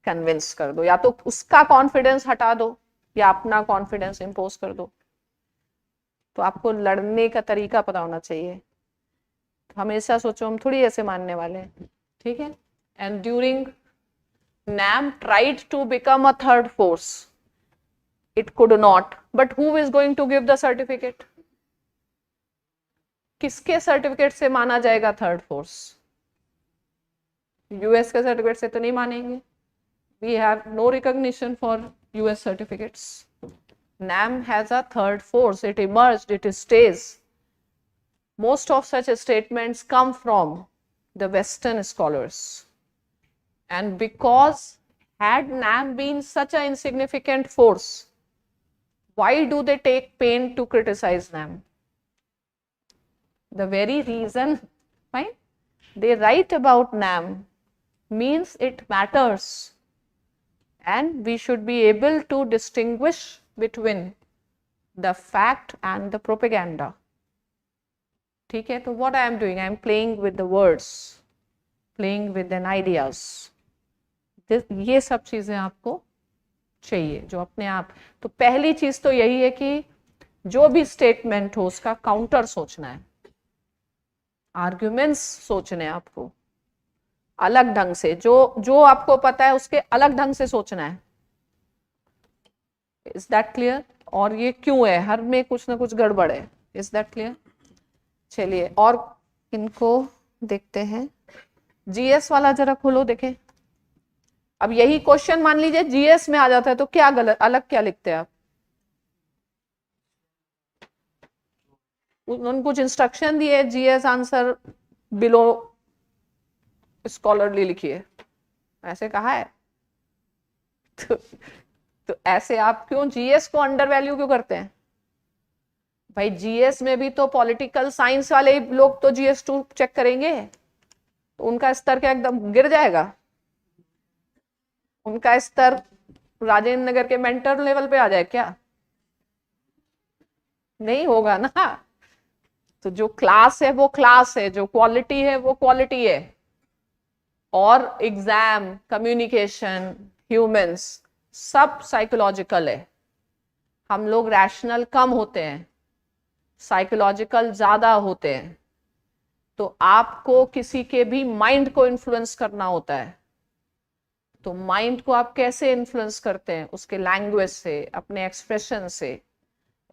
कन्विंस कर दो, या तो उसका कॉन्फिडेंस हटा दो या अपना कॉन्फिडेंस इंपोज कर दो. तो आपको लड़ने का तरीका पता होना चाहिए. तो हमेशा सोचो हम थोड़ी ऐसे मानने वाले हैं. ठीक है. And during NAM tried to become a third force. It could not. But who is going to give the certificate? किसके सर्टिफिकेट से माना जाएगा थर्ड फोर्स? यूएस के सर्टिफिकेट से तो नहीं मानेंगे. We have no recognition for US certificates. NAM has a third force. It emerged, it stays. Most of such statements come from the Western scholars. And because had NAM been such an insignificant force, why do they take pain to criticize NAM? The very reason, fine, they write about NAM means it matters. And we should be able to distinguish between the fact and the propaganda. ठीक है. तो what I am doing, I am playing with the words, playing with an ideas. ये सब चीजें आपको चाहिए जो अपने आप. तो पहली चीज तो यही है कि जो भी स्टेटमेंट हो उसका काउंटर सोचना है, आर्ग्यूमेंट्स सोचने हैं आपको अलग ढंग से. जो आपको पता है उसके अलग ढंग से सोचना है. Is that clear? और ये क्यों है? हर में कुछ ना कुछ गड़बड़ है. Is that clear? चलिए और इनको देखते हैं. जीएस वाला जरा खोलो देखें. अब यही क्वेश्चन मान लीजिए जीएस में आ जाता है तो क्या गलत, अलग क्या लिखते हैं आप? उन्होंने कुछ इंस्ट्रक्शन दिए, जीएस आंसर बिलो स्कॉलरली लिखिए, ऐसे कहा है. तो ऐसे आप क्यों जीएस को अंडर वैल्यू क्यों करते हैं भाई? जीएस में भी तो पॉलिटिकल साइंस वाले लोग तो GS2 चेक करेंगे, तो उनका स्तर क्या एकदम गिर जाएगा? उनका स्तर राजेंद्र नगर के मेंटर लेवल पे आ जाए क्या? नहीं होगा ना. तो जो क्लास है वो क्लास है, जो क्वालिटी है वो क्वालिटी है. और एग्जाम, कम्युनिकेशन, ह्यूमंस सब साइकोलॉजिकल है. हम लोग रैशनल कम होते हैं, साइकोलॉजिकल ज्यादा होते हैं. तो आपको किसी के भी माइंड को इन्फ्लुएंस करना होता है. तो माइंड को आप कैसे इन्फ्लुएंस करते हैं? उसके लैंग्वेज से, अपने एक्सप्रेशन से.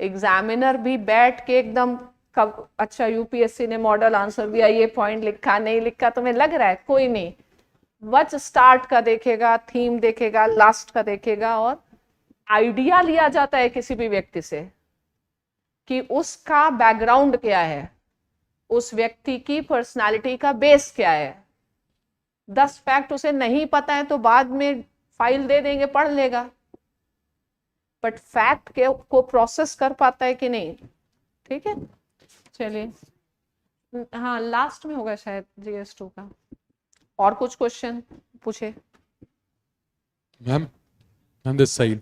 एग्जामिनर भी बैठ के एकदम कब अच्छा यूपीएससी ने मॉडल आंसर दिया, ये पॉइंट लिखा नहीं लिखा तुम्हें लग रहा है, कोई नहीं. वच स्टार्ट का देखेगा, थीम देखेगा, लास्ट का देखेगा, और आइडिया लिया जाता है किसी भी व्यक्ति से कि उसका बैकग्राउंड क्या है, उस व्यक्ति की पर्सनालिटी का बेस क्या है. 10 फैक्ट उसे नहीं पता है तो बाद में फाइल दे देंगे, पढ़ लेगा. बट फैक्ट को प्रोसेस कर पाता है कि नहीं? ठीक है. चलिए हाँ लास्ट में होगा शायद GS2 का। और कुछ क्वेश्चन पूछे? Ma'am, on this side,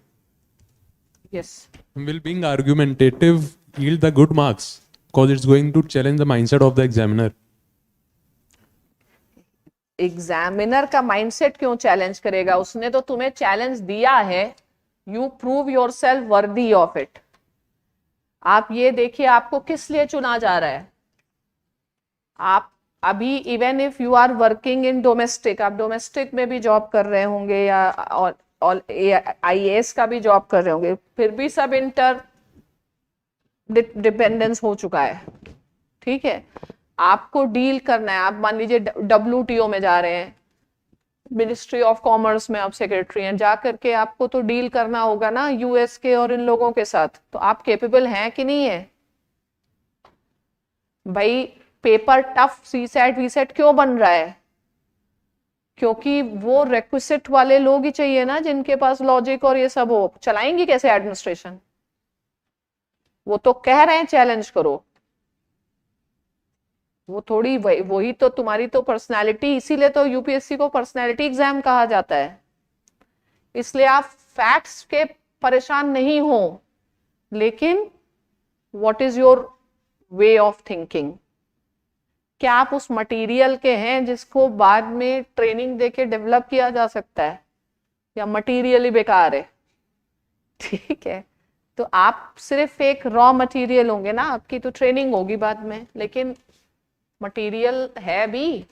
yes will being argumentative yield the good marks? Because it's going to challenge the mindset of the examiner. Examiner का माइंडसेट क्यों चैलेंज करेगा? उसने तो तुम्हें चैलेंज दिया है, you prove your self worthy of it. आप ये देखिए आपको किस लिए चुना जा रहा है। आप अभी even if you are working in domestic, आप डोमेस्टिक में भी जॉब कर रहे होंगे या IAS का भी जॉब कर रहे होंगे, फिर भी सब इंटर डिपेंडेंस हो चुका है। ठीक है, आपको डील करना है। आप मान लीजिए WTO में जा रहे हैं, मिनिस्ट्री ऑफ कॉमर्स में आप सेक्रेटरी हैं, जा करके आपको तो डील करना होगा ना US के और इन लोगों के साथ। तो आप कैपेबल हैं कि नहीं है? भाई पेपर टफ CSAT VSAT क्यों बन रहा है? क्योंकि वो रिक्विजिट वाले लोग ही चाहिए ना जिनके पास लॉजिक और ये सब हो। चलाएंगे कैसे एडमिनिस्ट्रेशन? वो तो कह रहे हैं चैलेंज करो, वो थोड़ी वही तो तुम्हारी तो पर्सनालिटी, इसीलिए तो UPSC को पर्सनालिटी एग्जाम कहा जाता है। इसलिए आप फैक्ट्स के परेशान नहीं हो, लेकिन what is your way of thinking? क्या आप उस मटेरियल के हैं जिसको बाद में ट्रेनिंग देके डेवलप किया जा सकता है, या मटेरियल ही बेकार है? ठीक है, तो आप सिर्फ एक रॉ मटेरियल होंगे ना, आपकी तो ट्रेनिंग होगी बाद में, लेकिन मटेरियल है भी।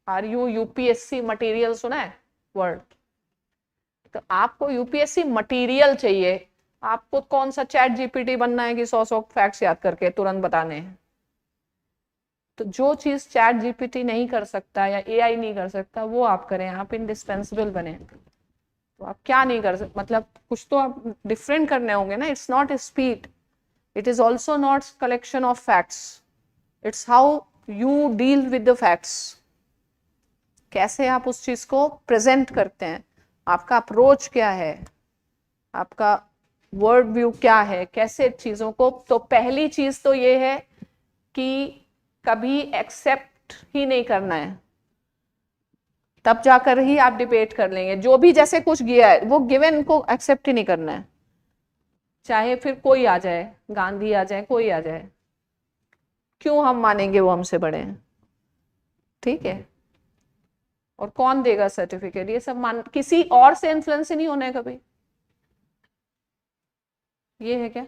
आर यू UPSC मटेरियल सुना है वर्ड? तो आपको UPSC मटेरियल चाहिए। आपको कौन सा चैट GPT बनना है कि 100 फैक्ट्स याद करके तुरंत बताने हैं? तो जो चीज चैट GPT नहीं कर सकता या AI नहीं कर सकता वो आप करें, आप इंडिस्पेंसिबल बने। तो आप क्या नहीं कर सकते, मतलब कुछ तो आप डिफरेंट करने होंगे ना। It's not speed, it is also not collection of facts, it's how you deal with the facts. कैसे आप उस चीज को प्रेजेंट करते हैं, आपका अप्रोच क्या है, आपका वर्ड व्यू क्या है, कैसे चीजों को। तो पहली चीज तो ये है कि कभी एक्सेप्ट ही नहीं करना है, तब जाकर ही आप डिबेट कर लेंगे। जो भी जैसे कुछ गया है वो गिवन को एक्सेप्ट ही नहीं करना है, चाहे फिर कोई आ जाए, गांधी आ जाए, कोई आ जाए, क्यों हम मानेंगे वो हमसे बड़े हैं? ठीक है, और कौन देगा सर्टिफिकेट? ये सब मान किसी और से इन्फ्लुएंस ही नहीं होना है कभी। ये है क्या?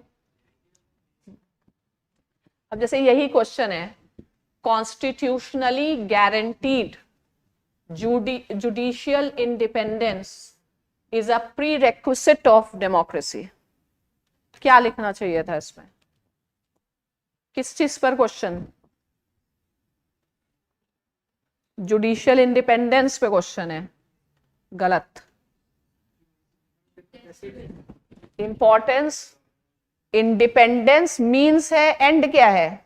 अब जैसे यही क्वेश्चन है, constitutionally guaranteed judicial independence is a prerequisite of democracy. क्या लिखना चाहिए था इसमें? किस चीज पर क्वेश्चन? जुडिशियल इंडिपेंडेंस पे क्वेश्चन है, गलत। इंपॉर्टेंस, इंडिपेंडेंस मीन्स है एंड क्या है?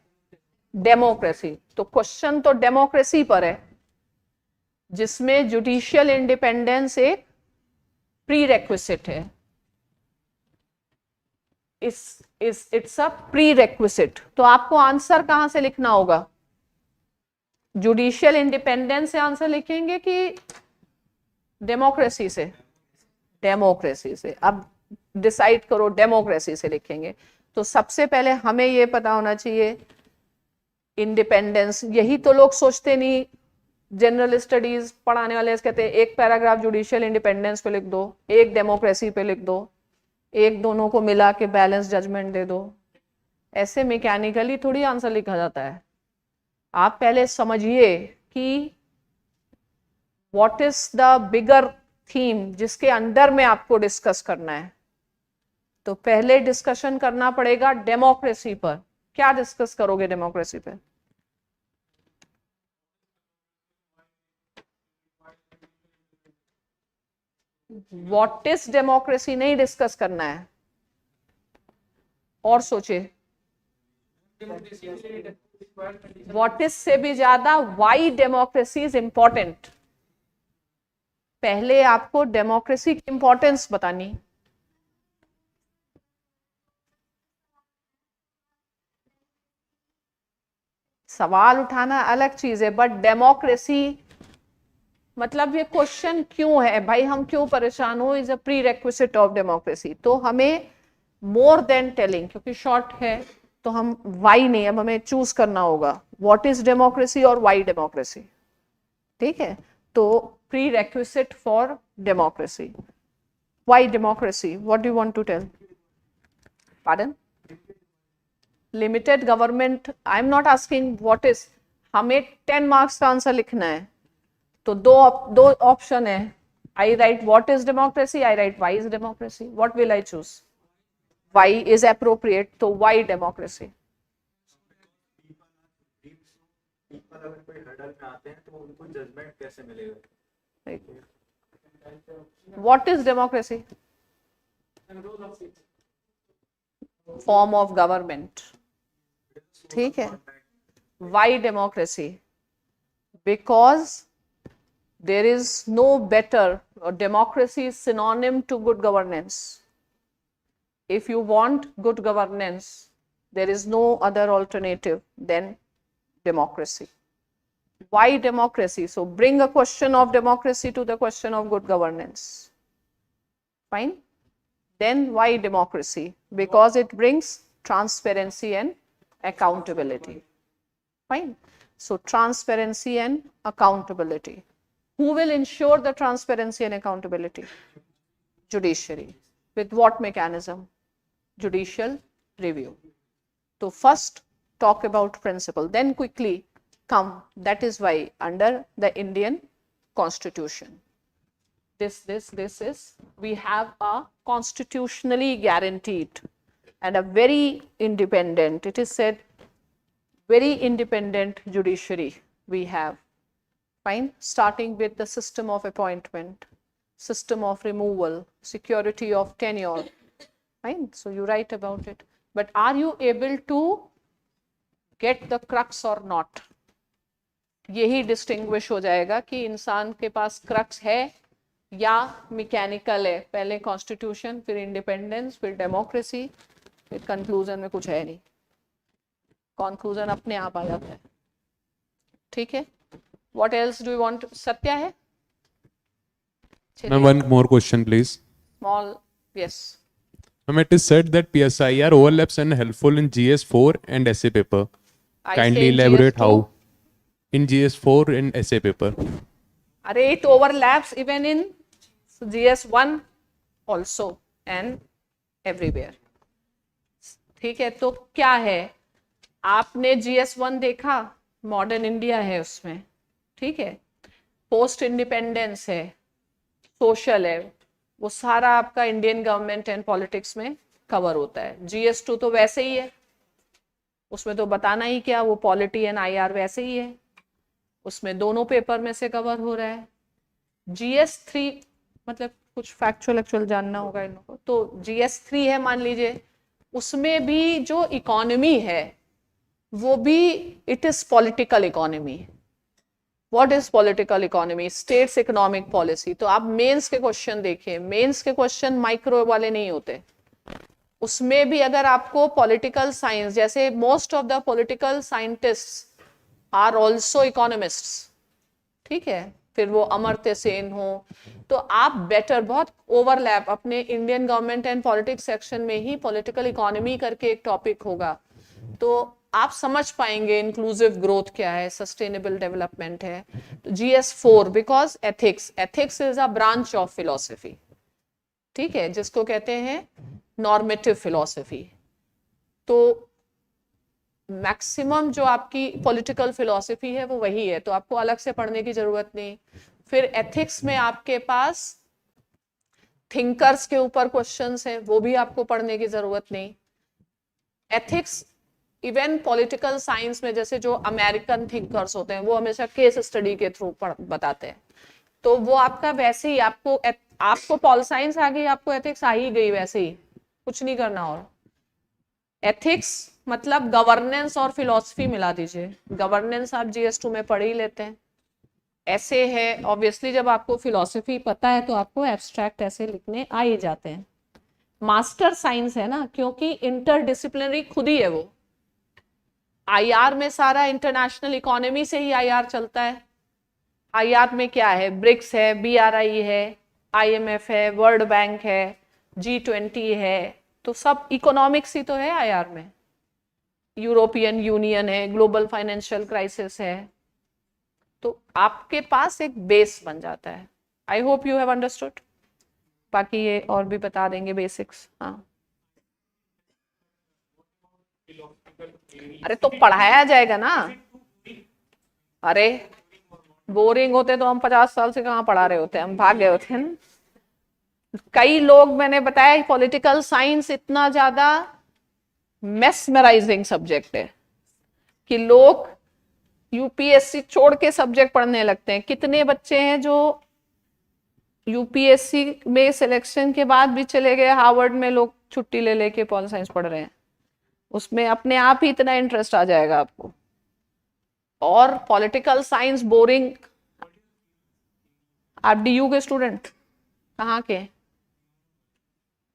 डेमोक्रेसी। तो क्वेश्चन तो डेमोक्रेसी पर है, जिसमें जुडिशियल इंडिपेंडेंस एक प्रीरेक्विजिट है। It's a prerequisite. तो आपको आंसर कहां से लिखना होगा? जुडिशियल इंडिपेंडेंस से आंसर लिखेंगे कि डेमोक्रेसी से? डेमोक्रेसी से। अब डिसाइड करो, डेमोक्रेसी से लिखेंगे। तो सबसे पहले हमें यह पता होना चाहिए इंडिपेंडेंस। यही तो लोग सोचते नहीं, जनरल स्टडीज पढ़ाने वाले कहते हैं एक पैराग्राफ जुडिशियल इंडिपेंडेंस पे लिख दो, एक डेमोक्रेसी पे लिख दो, एक दोनों को मिला के बैलेंस जजमेंट दे दो। ऐसे मैकेनिकली थोड़ी आंसर लिखा जाता है। आप पहले समझिए कि what is the bigger theme जिसके अंडर में आपको डिस्कस करना है। तो पहले डिस्कशन करना पड़ेगा डेमोक्रेसी पर। क्या डिस्कस करोगे डेमोक्रेसी पे? व्हाट इज डेमोक्रेसी नहीं डिस्कस करना है, और सोचे। व्हाट इज से भी ज्यादा व्हाई डेमोक्रेसी इज इंपॉर्टेंट। पहले आपको डेमोक्रेसी की इंपॉर्टेंस बतानी। सवाल उठाना अलग चीज है, बट डेमोक्रेसी मतलब ये क्वेश्चन क्यों है भाई, हम क्यों परेशान हो, is a pre requisite of democracy. तो हमें मोर देन टेलिंग, क्योंकि शॉर्ट है तो हम वाई नहीं, अब हमें चूज करना होगा व्हाट इज डेमोक्रेसी और वाई डेमोक्रेसी। ठीक है, तो prerequisite for democracy, why democracy, what do you want to tell? Pardon? Limited government, I am not asking what is, हमें 10 मार्क्स का आंसर लिखना है तो दो ऑप्शन है, I write what is democracy, I write why is democracy, what will I choose? Why is appropriate, तो why democracy. People अगर कोई हर्डल में आते हैं तो उनको जजमेंट कैसे मिलेगा? What is democracy? Form of government. ठीक है, why democracy? Because there is no better, or democracy is synonym to good governance. If you want good governance, there is no other alternative than democracy. Why democracy? So bring a question of democracy to the question of good governance. Fine? Then why democracy? Because it brings transparency and accountability. Fine? So transparency and accountability. Who will ensure the transparency and accountability? Judiciary. With what mechanism? Judicial review. So first talk about principle, then quickly come, that is why under the Indian Constitution, this is, we have a constitutionally guaranteed and a very independent, it is said, very independent judiciary we have. Fine, starting with the system of appointment, system of removal, security of tenure. Fine, so you write about it. But are you able to get the crux or not? यही distinguish हो जाएगा कि इंसान के पास crux है या mechanical है। पहले कॉन्स्टिट्यूशन, फिर इंडिपेंडेंस, फिर डेमोक्रेसी, फिर कंक्लूजन में कुछ है नहीं, कंक्लूजन अपने आप आ जाता है। ठीक है, what else do you want? Satya hai? Ma'am, one more question, please. Small, yes. Ma'am, it is said that PSIR overlaps and helpful in GS4 and essay paper. I Kindly say elaborate GS2. how. In GS4 and essay paper. Array, it overlaps even in GS1 also and everywhere. ठीक है, तो क्या है, आपने GS1 देखा, modern India है उसमें। ठीक है, पोस्ट इंडिपेंडेंस है, सोशल है, वो सारा आपका इंडियन गवर्नमेंट एंड पॉलिटिक्स में कवर होता है। GS2 तो वैसे ही है, उसमें तो बताना ही क्या, वो पॉलिटी एंड IR वैसे ही है, उसमें दोनों पेपर में से कवर हो रहा है। GS3 मतलब कुछ फैक्चुअल एक्चुअल जानना होगा इन लोगों को, तो GS3 है मान लीजिए, उसमें भी जो इकोनॉमी है वो भी it is political economy. What is political economy? States economic policy. तो आप मेंस के क्वेश्चन देखिए, मेंस के क्वेश्चन माइक्रो वाले नहीं होते, उसमें भी अगर आपको पॉलिटिकल साइंस, जैसे most of the political scientists are also economists. ठीक है, फिर वो अमर्त्य सेन हो, तो आप बेटर, बहुत ओवरलैप, अपने Indian government and politics section में ही पॉलिटिकल इकोनॉमी करके एक टॉपिक होगा, तो आप समझ पाएंगे इंक्लूसिव ग्रोथ क्या है, सस्टेनेबल डेवलपमेंट है। तो GS4 because ethics, ethics is a branch of philosophy. ठीक है, जिसको कहते हैं नॉर्मेटिव फिलोसफी। तो मैक्सिमम जो आपकी पॉलिटिकल फिलोसफी है वो वही है, तो आपको अलग से पढ़ने की जरूरत नहीं। फिर एथिक्स में आपके पास थिंकर्स के ऊपर क्वेश्चंस हैं, वो भी आपको पढ़ने की जरूरत नहीं। एथिक्स इवन पॉलिटिकल साइंस में जैसे जो अमेरिकन थिंकर्स होते हैं वो हमेशा केस स्टडी के थ्रू बताते हैं, तो वो आपका वैसे ही, आपको पॉल साइंस आ गई, आपको एथिक्स आ ही गई, वैसे ही कुछ नहीं करना। और एथिक्स मतलब गवर्नेंस और फिलॉसफी मिला दीजिए, गवर्नेंस आप GS2 में पढ़ ही लेते हैं, ऐसे है ऑब्वियसली, जब आपको फिलॉसफी पता है तो आपको एब्स्ट्रैक्ट ऐसे लिखने आ ही जाते हैं। मास्टर साइंस है ना, क्योंकि इंटरडिसिप्लिनरी खुद ही है वो, आईआर में सारा इंटरनेशनल इकोनॉमी से ही आईआर चलता है। आईआर में क्या है, ब्रिक्स है, बीआरआई है, आईएमएफ है, वर्ल्ड बैंक है, G20 है, तो सब इकोनॉमिक्स ही तो है आईआर में। यूरोपियन यूनियन है, ग्लोबल फाइनेंशियल क्राइसिस है, तो आपके पास एक बेस बन जाता है। I hope you have understood. बाकी ये और भी बता देंगे बेसिक्स। हाँ, अरे तो पढ़ाया जाएगा ना। अरे बोरिंग होते तो हम 50 साल से कहाँ पढ़ा रहे होते, हम भाग गए होते हैं ना। कई लोग, मैंने बताया पॉलिटिकल साइंस इतना ज्यादा मेस्मराइजिंग सब्जेक्ट है कि लोग यूपीएससी छोड़ के सब्जेक्ट पढ़ने लगते हैं। कितने बच्चे हैं जो यूपीएससी में सिलेक्शन के बाद भी चले गए हार्वर्ड में, लोग छुट्टी ले लेके पॉल साइंस पढ़ रहे हैं। उसमें अपने आप ही इतना इंटरेस्ट आ जाएगा आपको। और पॉलिटिकल साइंस बोरिंग। आप डीयू के स्टूडेंट, कहाँ के?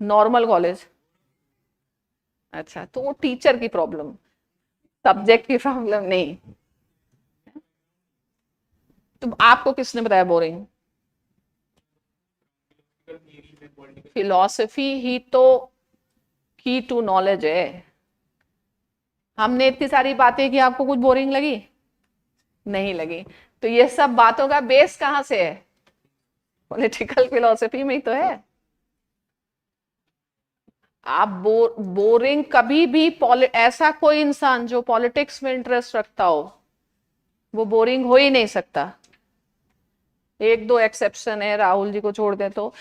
Normal college. अच्छा, तो वो टीचर की प्रॉब्लम, सब्जेक्ट की प्रॉब्लम नहीं। तो आपको किसने बताया बोरिंग? फिलॉसफी ही तो की टू नॉलेज है। हमने इतनी सारी बातें की, आपको कुछ बोरिंग लगी? नहीं लगी। तो ये सब बातों का बेस कहां से है? पॉलिटिकल फिलॉसफी में ही तो है। आप बोरिंग कभी भी ऐसा कोई इंसान जो पॉलिटिक्स में इंटरेस्ट रखता हो, वो बोरिंग हो ही नहीं सकता। एक दो एक्सेप्शन है, राहुल जी को छोड़ दे तो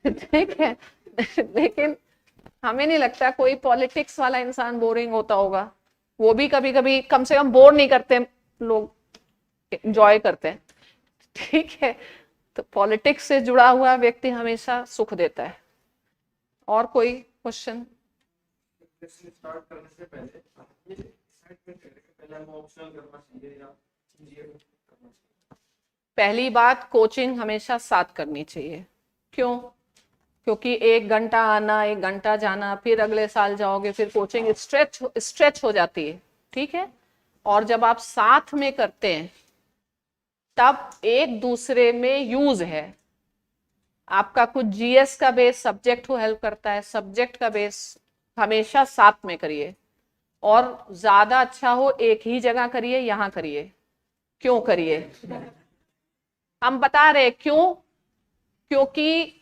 ठीक है, लेकिन हमें नहीं लगता कोई पॉलिटिक्स वाला इंसान बोरिंग होता होगा। वो भी कभी कभी कम से कम बोर नहीं करते, लोग एंजॉय करते हैं। ठीक है, तो पॉलिटिक्स से जुड़ा हुआ व्यक्ति हमेशा सुख देता है। और कोई क्वेश्चन? स्टार्ट करने से पहले ये डिसाइड करें कि पहले हम ऑप्शनल करना चाहिए या जीएफ करना चाहिए। पहली बात, कोचिंग हमेशा साथ करनी चाहिए। क्यों? क्योंकि 1 घंटा आना, 1 घंटा जाना, फिर अगले साल जाओगे, फिर कोचिंग स्ट्रेच हो जाती है। ठीक है, और जब आप साथ में करते हैं तब एक दूसरे में यूज है। आपका कुछ जीएस का बेस सब्जेक्ट को हेल्प करता है, सब्जेक्ट का बेस हमेशा साथ में करिए। और ज्यादा अच्छा हो एक ही जगह करिए, यहां करिए। क्यों करिए? हम बता रहे क्यों। क्योंकि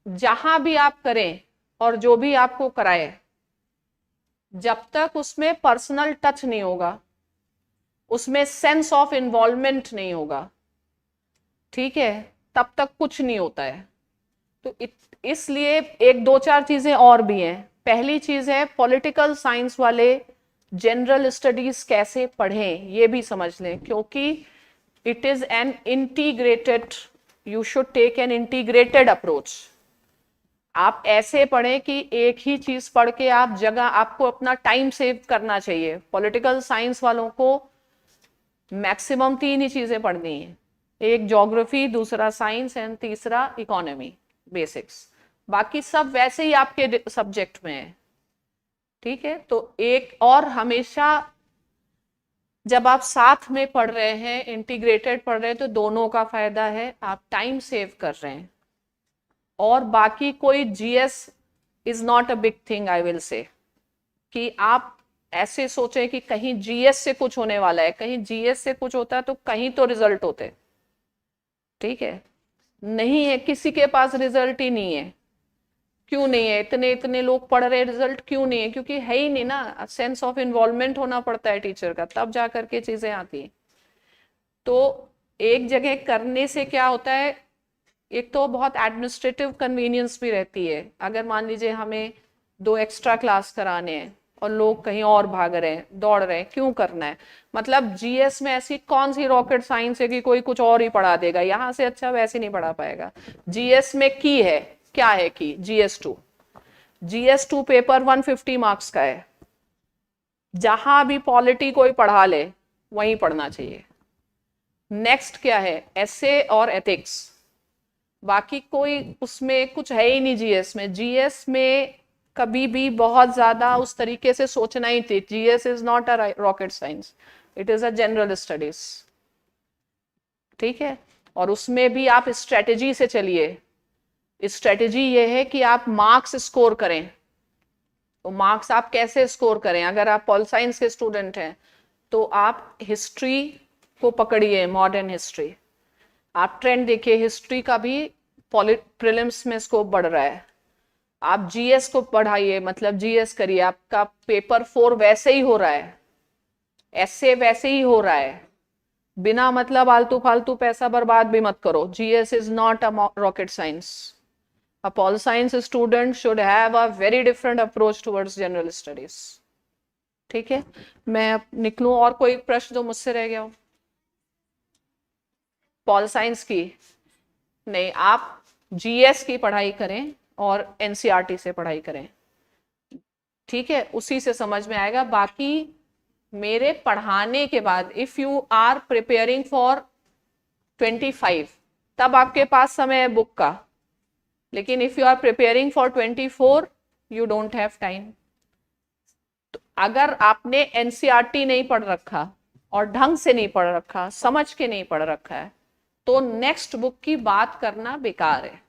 जहां भी आप करें और जो भी आपको कराए, जब तक उसमें पर्सनल टच नहीं होगा, उसमें सेंस ऑफ इन्वॉल्वमेंट नहीं होगा, ठीक है, तब तक कुछ नहीं होता है। तो इसलिए 1-2-4 चीजें और भी हैं। पहली चीज है, पॉलिटिकल साइंस वाले जनरल स्टडीज कैसे पढ़ें ये भी समझ लें, क्योंकि it is an integrated, you should take an integrated approach. आप ऐसे पढ़ें कि एक ही चीज पढ़ के आप जगह, आपको अपना टाइम सेव करना चाहिए। पॉलिटिकल साइंस वालों को मैक्सिमम 3 ही चीजें पढ़नी है, एक ज्योग्राफी, दूसरा साइंस एंड तीसरा इकोनॉमी बेसिक्स। बाकी सब वैसे ही आपके सब्जेक्ट में है। ठीक है, तो एक और हमेशा जब आप साथ में पढ़ रहे हैं, इंटीग्रेटेड पढ़ रहे हैं, तो दोनों का फायदा है, आप टाइम सेव कर रहे हैं। और बाकी कोई GS is not a big thing, I will say, कि आप ऐसे सोचें कि कहीं जीएस से कुछ होने वाला है। कहीं जीएस से कुछ होता है तो कहीं तो रिजल्ट होते। ठीक है, नहीं है, किसी के पास रिजल्ट ही नहीं है। क्यों नहीं है? इतने लोग पढ़ रहे, रिजल्ट क्यों नहीं है? क्योंकि है ही नहीं ना। सेंस ऑफ इन्वॉल्वमेंट होना पड़ता है टीचर का, तब जा करके चीजें आती हैं। तो एक जगह करने से क्या होता है, एक तो बहुत एडमिनिस्ट्रेटिव कन्वीनियंस भी रहती है। अगर मान लीजिए हमें 2 एक्स्ट्रा क्लास कराने हैं और लोग कहीं और भाग रहे हैं, दौड़ रहे हैं, क्यों करना है? मतलब जीएस में ऐसी कौन सी रॉकेट साइंस है कि कोई कुछ और ही पढ़ा देगा, यहां से अच्छा वैसे नहीं पढ़ा पाएगा। जीएस में की है, क्या है की? जीएस2 पेपर 150 मार्क्स का है। जहां भी पॉलिटी कोई पढ़ा ले वहीं पढ़ना चाहिए। नेक्स्ट क्या है? एसे और एथिक्स। बाकी कोई उसमें कुछ है ही नहीं जीएस में। जीएस में कभी भी बहुत ज्यादा उस तरीके से सोचना ही थी। GS is not a rocket science, it is a general studies. ठीक है, और उसमें भी आप स्ट्रेटेजी से चलिए। स्ट्रेटेजी ये है कि आप मार्क्स स्कोर करें। तो मार्क्स आप कैसे स्कोर करें? अगर आप पॉल साइंस के स्टूडेंट हैं तो आप हिस्ट्री को पकड़िए, मॉडर्न हिस्ट्री। आप ट्रेंड देखिए, हिस्ट्री का भी प्रीलिम्स में स्कोप बढ़ रहा है। आप जीएस को पढ़ाइए, मतलब जीएस करिए, आपका पेपर 4 वैसे ही हो रहा है, ऐसे वैसे ही हो रहा है। बिना मतलब आलतू फालतू पैसा बर्बाद भी मत करो। GS is not a rocket science. A pol science student should have a very different approach towards general studies. ठीक है, मैं अब निकलूं? और कोई प्रश्न जो मुझसे रह गया हो पॉल साइंस की? नहीं, आप जीएस की पढ़ाई करें और एनसीईआरटी से पढ़ाई करें। ठीक है, उसी से समझ में आएगा। बाकी मेरे पढ़ाने के बाद if you are preparing for 25, तब आपके पास समय है बुक का, लेकिन if you are preparing for 24 you don't have time. तो अगर आपने एनसीईआरटी नहीं पढ़ रखा और ढंग से नहीं पढ़ रखा, समझ के नहीं पढ़ रखा है, तो नेक्स्ट बुक की बात करना बेकार है।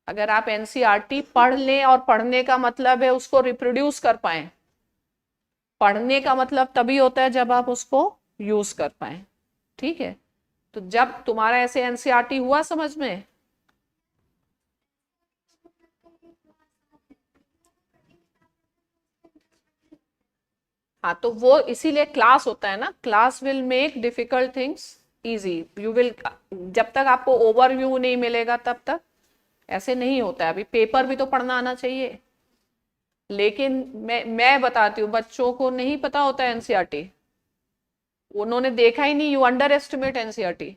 अगर आप एनसीईआरटी पढ़ लें, और पढ़ने का मतलब है उसको रिप्रोड्यूस कर पाए। पढ़ने का मतलब तभी होता है जब आप उसको यूज कर पाए। ठीक है, तो जब तुम्हारा ऐसे एनसीईआरटी हुआ समझ में, हाँ, तो वो इसीलिए क्लास होता है ना। Class will make difficult things easy. You will, जब तक आपको ओवरव्यू नहीं मिलेगा तब तक ऐसे नहीं होता है। अभी पेपर भी तो पढ़ना आना चाहिए। लेकिन मैं बताती हूँ, बच्चों को नहीं पता होता है एनसीईआरटी, उन्होंने देखा ही नहीं। You under estimate NCERT,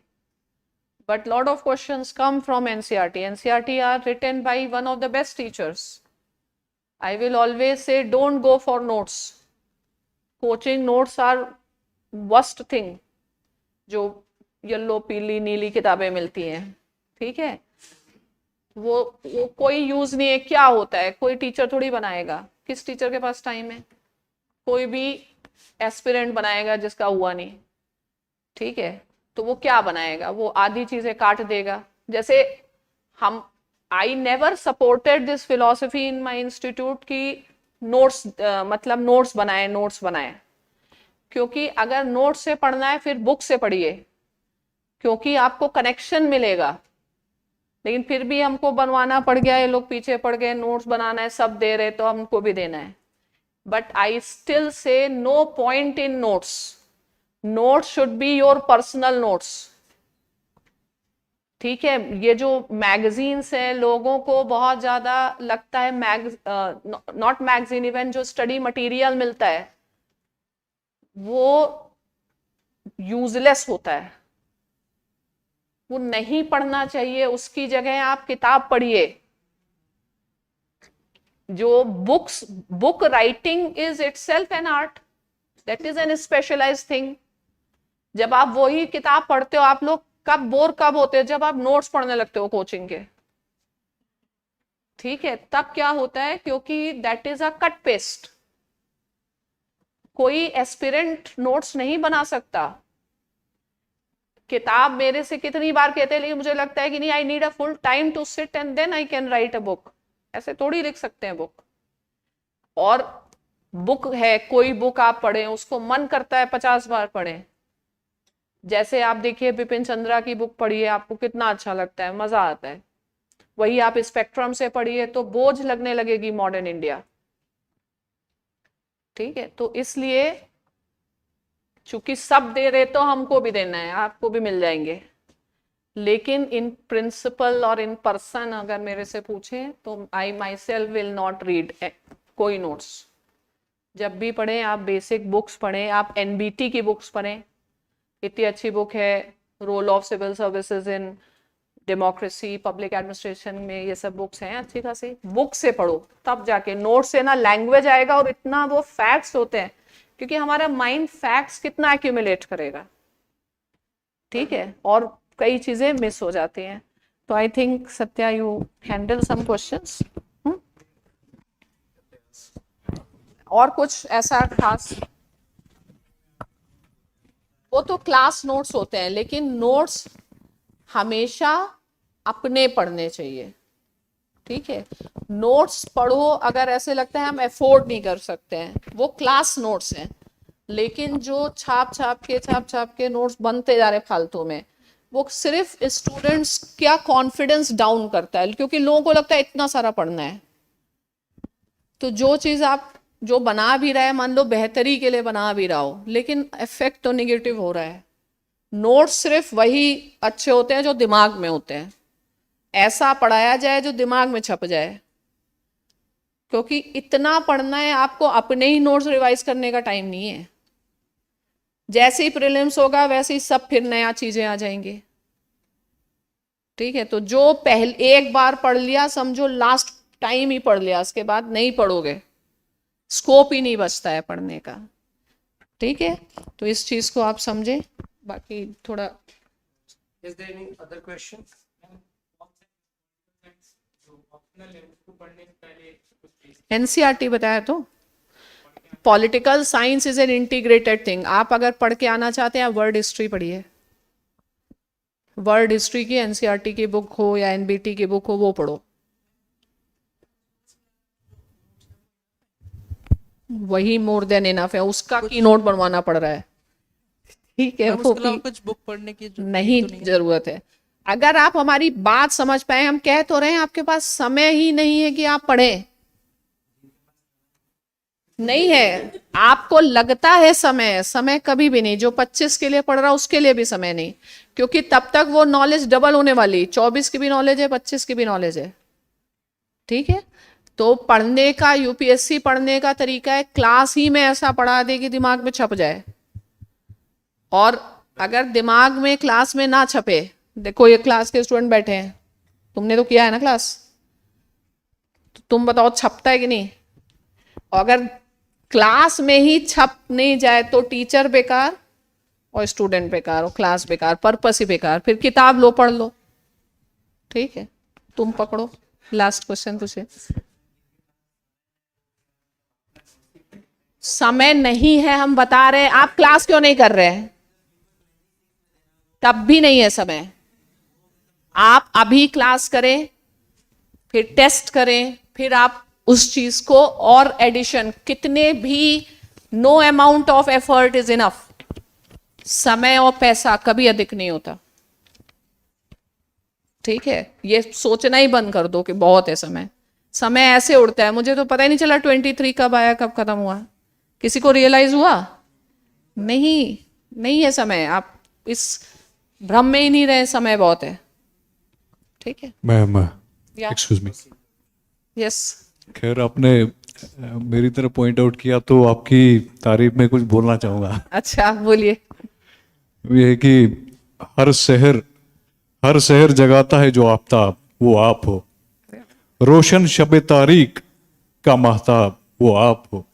but lot of questions come from NCERT. NCERT are written by one of the best teachers. I will always say don't go for notes. Coaching notes are worst thing, जो yellow पीली नीली किताबें मिलती हैं। ठीक है, वो कोई यूज नहीं है। क्या होता है, कोई टीचर थोड़ी बनाएगा। किस टीचर के पास टाइम है? कोई भी एस्पिरेंट बनाएगा जिसका हुआ नहीं। ठीक है, तो वो क्या बनाएगा? वो आधी चीजें काट देगा। जैसे हम, I never supported this philosophy in my institute की नोट्स, मतलब नोट्स बनाए, क्योंकि अगर नोट्स से पढ़ना है फिर बुक से पढ़िए, क्योंकि आपको कनेक्शन मिलेगा। लेकिन फिर भी हमको बनवाना पड़ गया, ये लोग पीछे पड़ गए, नोट्स बनाना है, सब दे रहे तो हमको भी देना है। But I still say no point in notes. Notes should be your personal notes. ठीक है, ये जो मैगजीन्स है, लोगों को बहुत ज्यादा लगता है नॉट मैगजीन, इवन जो स्टडी मटेरियल मिलता है वो यूजलेस होता है, वो नहीं पढ़ना चाहिए। उसकी जगह आप किताब पढ़िए। जो book writing is itself an art, that is an specialised thing. जब आप वही किताब पढ़ते हो, आप लोग कब होते हो? जब आप नोट्स पढ़ने लगते हो कोचिंग के। ठीक है, तब क्या होता है, क्योंकि that is a cut paste. कोई एस्पिरेंट नोट्स नहीं बना सकता। किताब मेरे से कितनी बार कहते हैं, लेकिन मुझे लगता है कि नहीं, I need a full time to sit and then I can write a book. ऐसे थोड़ी लिख सकते हैं बुक। और बुक है, कोई बुक आप पढ़ें, उसको मन करता है 50 बार पढ़ें। जैसे आप देखिए बिपिन चंद्रा की बुक पढ़िए, आपको कितना अच्छा लगता है, मजा आता है। वही आप स्पेक्ट्रम से पढ़िए तो बोझ लगने लगेगी मॉडर्न इंडिया। ठीक है, तो इसलिए चूंकि सब दे रहे तो हमको भी देना है, आपको भी मिल जाएंगे। लेकिन इन प्रिंसिपल और इन पर्सन अगर मेरे से पूछें तो I myself will not read कोई नोट्स। जब भी पढ़ें आप बेसिक बुक्स पढ़ें, आप एनबीटी की बुक्स पढ़ें। इतनी अच्छी बुक है, role of civil services in democracy, public administration में, ये सब बुक्स हैं अच्छी खासी। बुक से पढ़ो, तब जाके नोट से ना लैंग्वेज आएगा, और इतना वो फैक्ट्स होते हैं, क्योंकि हमारा माइंड फैक्ट्स कितना एक्यूमुलेट करेगा। ठीक है, और कई चीजें मिस हो जाती हैं। तो I think Satya you handle some questions. और कुछ ऐसा खास? वो तो क्लास नोट्स होते हैं, लेकिन नोट्स हमेशा अपने पढ़ने चाहिए, ठीक है? नोट्स पढ़ो अगर ऐसे लगता है हम अफोर्ड नहीं कर सकते हैं, वो क्लास नोट्स हैं। लेकिन जो छाप छाप के नोट्स बनते जा रहे फालतू में, वो सिर्फ स्टूडेंट्स क्या कॉन्फिडेंस डाउन करता है, क्योंकि लोगों को लगता है इतना सारा पढ़ना है। तो जो चीज़ आप जो बना भी रहा है, मान लो बेहतरी के लिए बना भी रहा हो, लेकिन इफेक्ट तो निगेटिव हो रहा है। नोट्स सिर्फ वही अच्छे होते हैं जो दिमाग में होते हैं, ऐसा पढ़ाया जाए जो दिमाग में छप जाए, क्योंकि इतना पढ़ना है आपको, अपने ही नोट्स रिवाइज करने का टाइम नहीं है। जैसे ही प्रीलिम्स होगा वैसे ही सब फिर नया चीजें आ जाएंगी, ठीक है? तो जो पहले एक बार पढ़ लिया समझो लास्ट टाइम ही पढ़ लिया, उसके बाद नहीं पढ़ोगे, स्कोप ही नहीं बचता है पढ़ने का, ठीक है? तो इस चीज को आप समझे। बाकी थोड़ा Is there any other question? NCERT बताया तो। Political science is an integrated thing. आप अगर पढ़ के आना चाहते हैं, वर्ल्ड हिस्ट्री पढ़िए, वर्ल्ड हिस्ट्री की एनसीईआरटी की बुक हो या एनबीटी की बुक हो, वो पढ़ो, वही मोर देन इनफ है। उसका की नोट बनवाना पड़ रहा है, ठीक है? वो कुछ बुक पढ़ने की नहीं जरूरत है। अगर आप हमारी बात समझ पाए, हम कह तो रहे हैं आपके पास समय ही नहीं है कि आप पढ़ें, नहीं है। आपको लगता है समय, समय कभी भी नहीं। जो 25 के लिए पढ़ रहा उसके लिए भी समय नहीं, क्योंकि तब तक वो नॉलेज डबल होने वाली, 24 की भी नॉलेज है, 25 की भी नॉलेज है, ठीक है? तो पढ़ने का, यूपीएससी पढ़ने का तरीका है क्लास ही में ऐसा पढ़ा दे कि दिमाग में छप जाए। और अगर दिमाग में क्लास में ना छपे, देखो ये क्लास के स्टूडेंट बैठे हैं, तुमने तो किया है ना क्लास, तो तुम बताओ छपता है कि नहीं? अगर क्लास में ही छप नहीं जाए तो टीचर बेकार और स्टूडेंट बेकार और क्लास बेकार, पर्पस ही बेकार। फिर किताब लो, पढ़ लो, ठीक है? तुम पकड़ो लास्ट क्वेश्चन तुझे। समय नहीं है हम बता रहे, आप क्लास क्यों नहीं कर रहे हैं? तब भी नहीं है समय। आप अभी क्लास करें, फिर टेस्ट करें, फिर आप उस चीज को और एडिशन, कितने भी, no amount of effort is enough. समय और पैसा कभी अधिक नहीं होता, ठीक है? ये सोचना ही बंद कर दो कि बहुत है समय। समय ऐसे उड़ता है, मुझे तो पता ही नहीं चला 23 कब आया कब खत्म हुआ। किसी को रियलाइज हुआ? नहीं, नहीं है समय। आप इस भ्रम में ही नहीं रहे, समय बहुत है, ठीक है? मैम, या एक्सक्यूज मी, यस, खैर आपने मेरी तरफ पॉइंट आउट किया तो आपकी तारीफ में कुछ बोलना चाहूँगा। अच्छा बोलिए। ये है कि हर शहर जगाता है जो आफ्ताब, वो आप हो। रोशन शब तारीक का महताब, वो आप हो।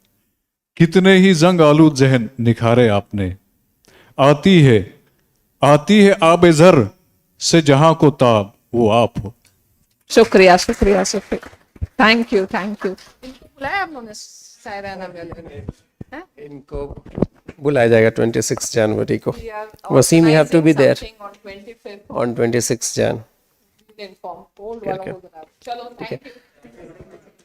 कितने ही जंग आलूद जहन निखारे आपने। आती है आब जर से जहां को ताब, वो आप हो। शुक्रिया शुक्रिया शुक्रिया, थैंक यू थैंक यू। इनको बुलाया आप लोगों ने, सायरा हैं? इनको बुलाया जाएगा 26 जनवरी को। We are Wasim, you have to be there organizing something on 25th, on 26 Jan. inform old वालों को बुलाओ। चलो, thank you.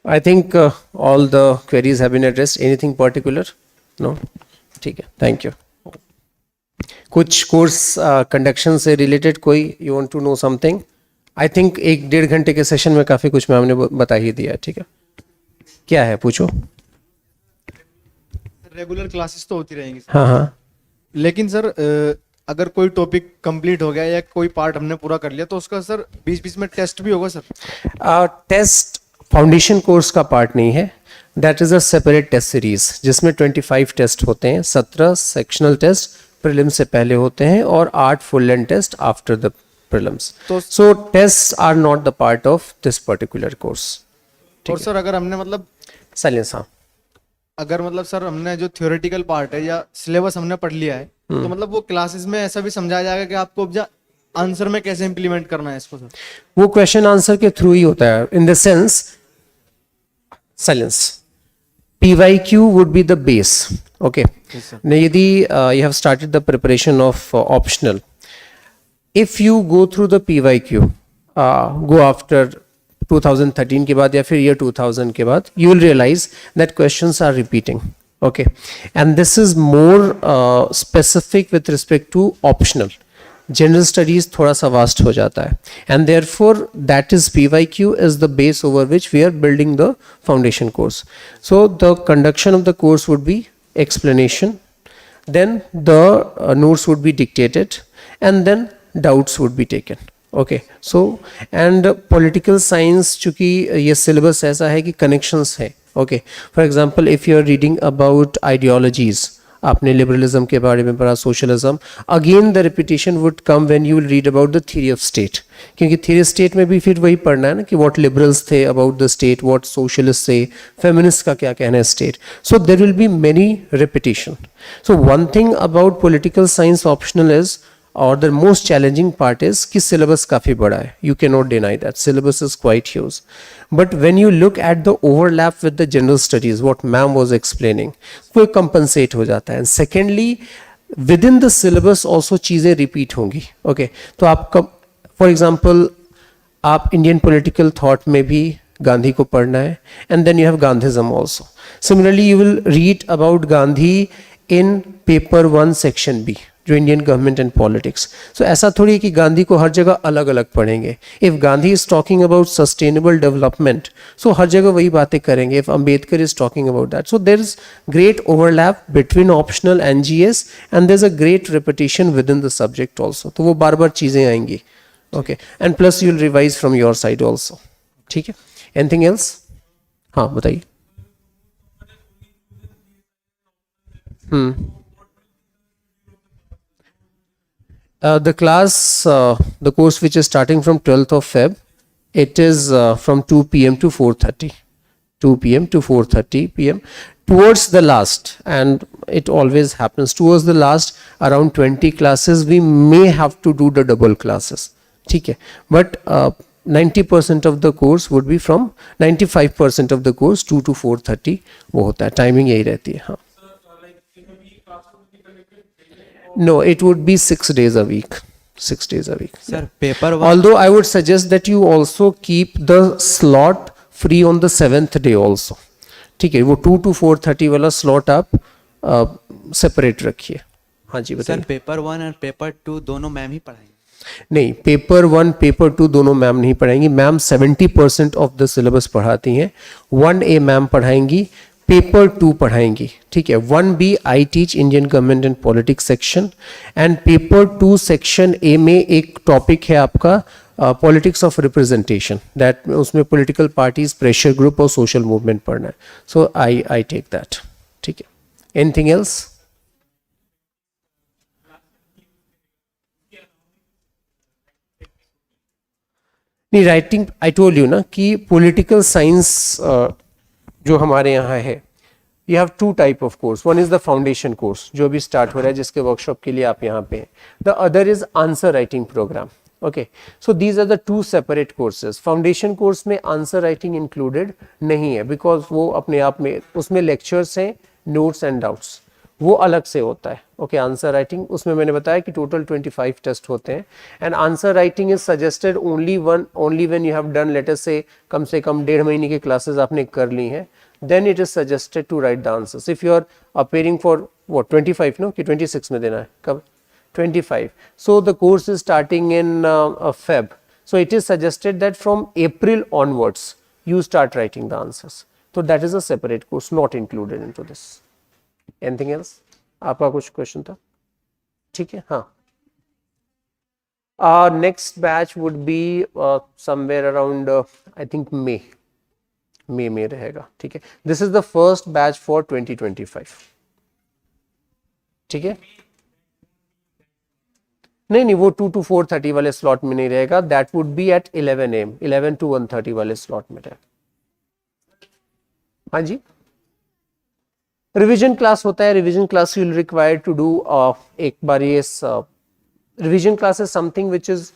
I think all the queries have been addressed. Anything particular? No? ठीक है, thank you. कुछ course conduction से related कोई you want to know something? I think 1-1.5 घंटे के सेशन में काफ़ी कुछ मैम ने बता ही दिया है, ठीक है? क्या है, पूछो। रेगुलर क्लासेस तो होती रहेंगी सर, हाँ हाँ, लेकिन सर अगर कोई टॉपिक कंप्लीट हो गया या कोई पार्ट हमने पूरा कर लिया तो उसका सर बीच बीच में टेस्ट भी होगा सर? टेस्ट फाउंडेशन कोर्स का पार्ट नहीं है, that is a separate test series जिसमें 25 टेस्ट होते हैं। 17 सेक्शनल टेस्ट प्रीलिम से पहले होते हैं और 8 full length test after the prelims. So test are not the part of this particular course. और सर अगर हमने मतलब साइलेंस, हाँ, अगर मतलब सर हमने जो थ्योरेटिकल पार्ट है या सिलेबस हमने पढ़ लिया है तो मतलब वो क्लासेस में ऐसा भी समझाया जाएगा कि आपको अब आंसर में कैसे इंप्लीमेंट करना है इसको सर? वो क्वेश्चन आंसर के थ्रू ही होता है, in the sense, silence, PYQ would be the base. Okay. Now, yadi you have started the preparation of optional. If you go through the PYQ, go after 2013 के बाद या फिर year 2000 के बाद, you will realize that questions are repeating. Okay, and this is more specific with respect to optional. General studies थोड़ा सा vast हो जाता है, and therefore that is PYQ is the base over which we are building the foundation course. So the conduction of the course would be explanation, then the notes would be dictated, and then doubts would be taken. Okay, so and political science चूँकि ये syllabus ऐसा है कि connections है. Okay, for example, if you are reading about ideologies, आपने liberalism के बारे में पढ़ा, socialism, again the repetition would come when you will read about the theory of state. क्योंकि theory of state में भी फिर वही पढ़ना है ना कि what liberals थे about the state, what socialists थे, feminists का क्या कहना है state. So there will be many repetition. So one thing about political science optional is, or the most challenging part is कि syllabus काफी बड़ा है. You cannot deny that syllabus is quite huge. But when you look at the overlap with the general studies, what ma'am was explaining, वो compensate हो जाता है. And secondly, within the syllabus also चीजें repeat होंगी. Okay, तो आप for example आप Indian political thought में भी गांधी को पढ़ना है, and then you have Gandhism also. Similarly, you will read about Gandhi in paper 1 section B. जो इंडियन गवर्नमेंट एंड पॉलिटिक्स. सो ऐसा थोड़ी है कि गांधी को हर जगह अलग अलग पढ़ेंगे. If Gandhi is talking about sustainable development, so हर जगह वही बातें करेंगे. If Ambedkar is talking about that, so there is great overlap between optional and GS, and there is a great repetition within the subject also. तो वो बार बार चीजें आएंगी. Okay, and plus you will revise from your side also. ठीक है, anything else? हाँ बताइए. The class, the course which is starting from 12th of Feb, it is from 2 p.m. to 4:30. 2 p.m. to 4:30 p.m. Towards the last, and it always happens, towards the last, around 20 classes, we may have to do the double classes. ठीक है, but 90% of the course would be from 95% of the course 2 to 4:30 वो होता है. Timing यही रहती है. हाँ. No, it would be 6 days a week. 6 days a week. Sir, paper one. Although I would suggest that you also keep the slot free on the 7th day also. ठीक है, वो 2 to 4:30 वाला slot आप separate रखिए. हाँ जी बताइए. Sir, paper 1 और paper 2 दोनों मैम ही पढ़ाएंगे? नहीं, पेपर 1 पेपर 2 दोनों मैम नहीं पढ़ाएंगी. मैम 70% ऑफ द सिलेबस पढ़ाती हैं. 1A ma'am पढ़ाएंगी, paper 2 पढ़ाएंगी. ठीक है, 1B I teach Indian government and politics section, and paper 2 section A में एक टॉपिक है आपका पॉलिटिक्स ऑफ रिप्रेजेंटेशन, दैट उसमें पॉलिटिकल पार्टीज, प्रेशर ग्रुप और सोशल मूवमेंट पढ़ना है. सो आई टेक दैट. ठीक है, एनीथिंग एल्स? नहीं, राइटिंग आई टोल्ड यू ना कि पॉलिटिकल साइंस जो हमारे यहाँ है, you have 2 type of course. One is the foundation course जो अभी स्टार्ट हो रहा है, जिसके वर्कशॉप के लिए आप यहाँ पे हैं. The other is answer writing program. Okay, so these are the 2 separate courses. Foundation course में आंसर राइटिंग इंक्लूडेड नहीं है, बिकॉज वो अपने आप में उसमें लेक्चर्स हैं, नोट्स एंड डाउट्स, वो अलग से होता है. ओके, आंसर राइटिंग उसमें मैंने बताया कि टोटल 25 टेस्ट होते हैं, and answer writing is suggested only when you have done, let us से कम 1.5 महीने की क्लासेस आपने कर ली हैं, then it is suggested to write the answers. If you are appearing for what 25, no, कि 26 में देना है, कब 25. So the course is starting in Feb. So it is suggested that from April onwards you start writing the answers. So that is a separate course, not included into this. Anything else? आपका कुछ question था? ठीक है, हाँ. Next batch would be somewhere around I think May में रहेगा. ठीक है, this is the first batch for 2025. ठीक है, नहीं, वो 2 to 4:30 वाले स्लॉट में नहीं रहेगा. That would be at 11 AM, 11 to 1:30 वाले स्लॉट में रहेगा. हाँ जी, रिवीजन क्लास होता है. Revision class you will require to do एक बार. ये revision class is something which is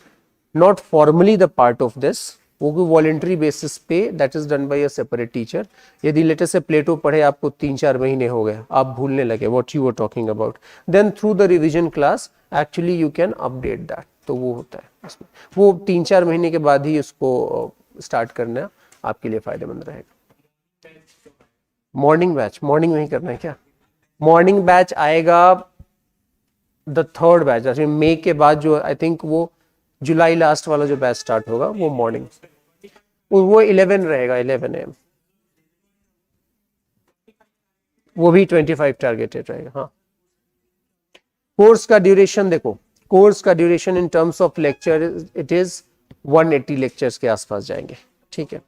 not formally the part of this, वो कोई वॉलेंट्री बेसिस पे, that is done by a separate teacher. यदि लेटेस्ट से प्लेटो पढ़े आपको 3-4 महीने हो गए, आप भूलने लगे what you were talking about, then through the revision class actually you can update that. तो वो होता है इसमें, वो 3-4 महीने के बाद ही उसको स्टार्ट करना आपके लिए फायदेमंद रहेगा. मॉर्निंग बैच मॉर्निंग में ही करना है क्या? मॉर्निंग बैच आएगा द थर्ड बैच, जैसे मई के बाद जो आई थिंक वो जुलाई लास्ट वाला जो बैच स्टार्ट होगा वो मॉर्निंग, वो 11 रहेगा, 11 AM. वो भी 25 टारगेटेड रहेगा. हाँ, कोर्स का ड्यूरेशन देखो, कोर्स का duration in terms of lecture it is 180 lectures के आसपास जाएंगे. ठीक है,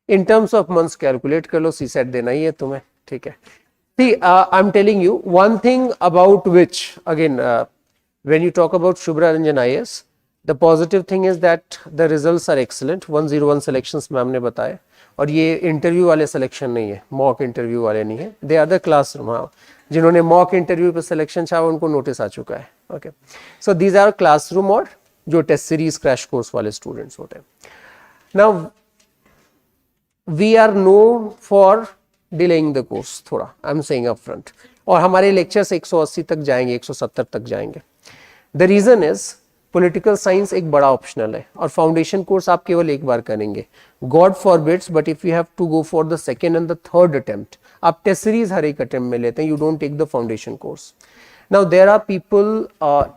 in terms of months calculate कर लो, सीसेट देना ही है तुम्हें. ठीक है. See, I'm telling you one thing about which, again, when you talk about Shubhra Ranjan IAS, the positive thing is that the results are excellent. 101 selections ma'am ने बताए, और ये इंटरव्यू वाले सिलेक्शन नहीं है, मॉक इंटरव्यू वाले नहीं है. They are the classroom. हाँ, जिन्होंने मॉक इंटरव्यू पे सिलेक्शन चाहा उनको नोटिस आ चुका है. Okay, so these are classroom और जो टेस्ट सीरीज क्रैश कोर्स वाले स्टूडेंट्स होते हैं. Now we are known for delaying the course थोड़ा, I am saying up front, और हमारे लेक्चर्स 180 तक जाएंगे, 170 तक जाएंगे. The reason is political science एक बड़ा ऑप्शनल है, और फाउंडेशन कोर्स आप केवल एक बार करेंगे. God forbids, but if you have to go for the second and the third attempt, आप टेस्ट सीरीज हर एक अटेम्प्ट में लेते हैं, you don't take the foundation course. Now there are people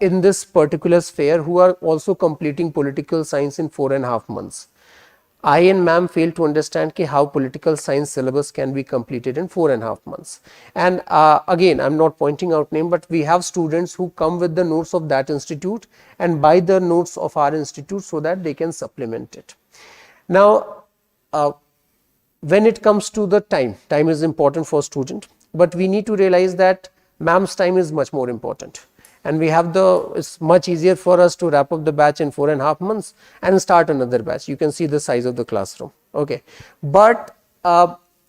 in this particular sphere who are also completing political science in 4.5 months. I and ma'am fail to understand ki how political science syllabus can be completed in 4.5 months. And again, I'm not pointing out name, but we have students who come with the notes of that institute and buy the notes of our institute so that they can supplement it. Now, when it comes to the time is important for student, but we need to realize that ma'am's time is much more important. And we have it's much easier for us to wrap up the batch in 4.5 months and start another batch. You can see the size of the classroom. Okay. But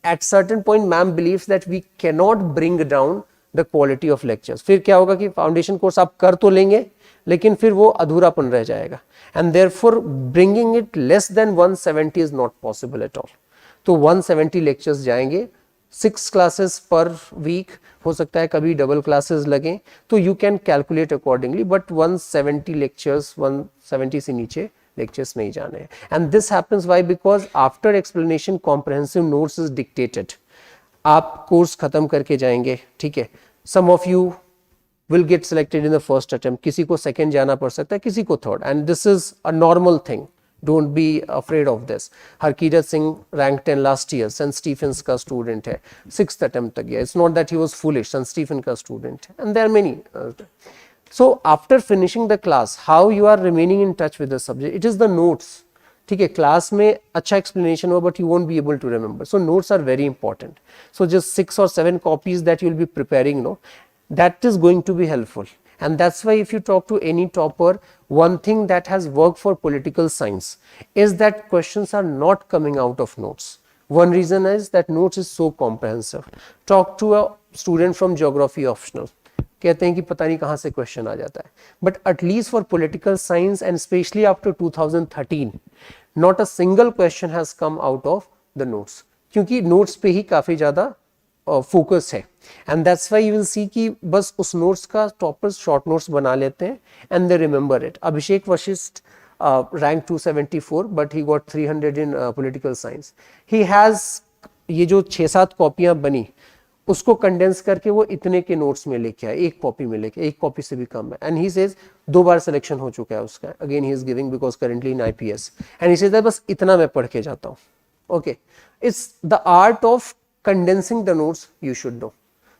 at certain point, ma'am believes that we cannot bring down the quality of lectures. फिर क्या होगा कि foundation course आप कर तो लेंगे, लेकिन फिर वो अधूरापन रह जाएगा. And therefore, bringing it less than 170 is not possible at all. तो 170 lectures जाएंगे, 6 classes per week, हो सकता है कभी डबल क्लासेस लगें, तो you can calculate accordingly, but 170 lectures, 170 से नीचे लेक्चर्स नहीं जाने हैं. And this happens why? Because after explanation comprehensive notes is dictated. आप कोर्स खत्म करके जाएंगे, ठीक है, some of you will get selected in the first attempt, किसी को सेकेंड जाना पड़ सकता है, किसी को third, and this is a normal thing. Don't be afraid of this. Harkirat Singh ranked 10 last year. St. Stephen's का student है, 6th attempt तक गया. It's not that he was foolish. St. Stephen का student है, and there are many. So after finishing the class, how you are remaining in touch with the subject? It is the notes. ठीक है, class में अच्छा explanation हो, but you won't be able to remember. So notes are very important. So just 6 or 7 copies that you will be preparing, that is going to be helpful. And that's why if you talk to any topper, one thing that has worked for political science is that questions are not coming out of notes. One reason is that notes is so comprehensive. Talk to a student from geography optional, कहते हैं कि पता नहीं कहाँ से question आ जाता है, but at least for political science and especially after 2013, not a single question has come out of the notes, क्योंकि notes पे ही काफी ज्यादा फोकस है. And that's why you will see कि बस उस नोट्स का टॉपर्स शॉर्ट नोट्स बना लेते हैं and they remember it. Abhishek Vashishtha rank 274 but he got 300 in political science. He has ये जो 6-7 कॉपियां बनी उसको कंडेंस करके वो इतने के नोट्स में लेके आए, एक कॉपी में लेके, एक कॉपी से भी कम है. एंड ही सेज 2 बार सिलेक्शन हो चुका है उसका. Again he is giving because currently in IPS, and he says बस इतना मैं पढ़ के जाता हूँ. Okay, it's the art of condensing the notes you should know.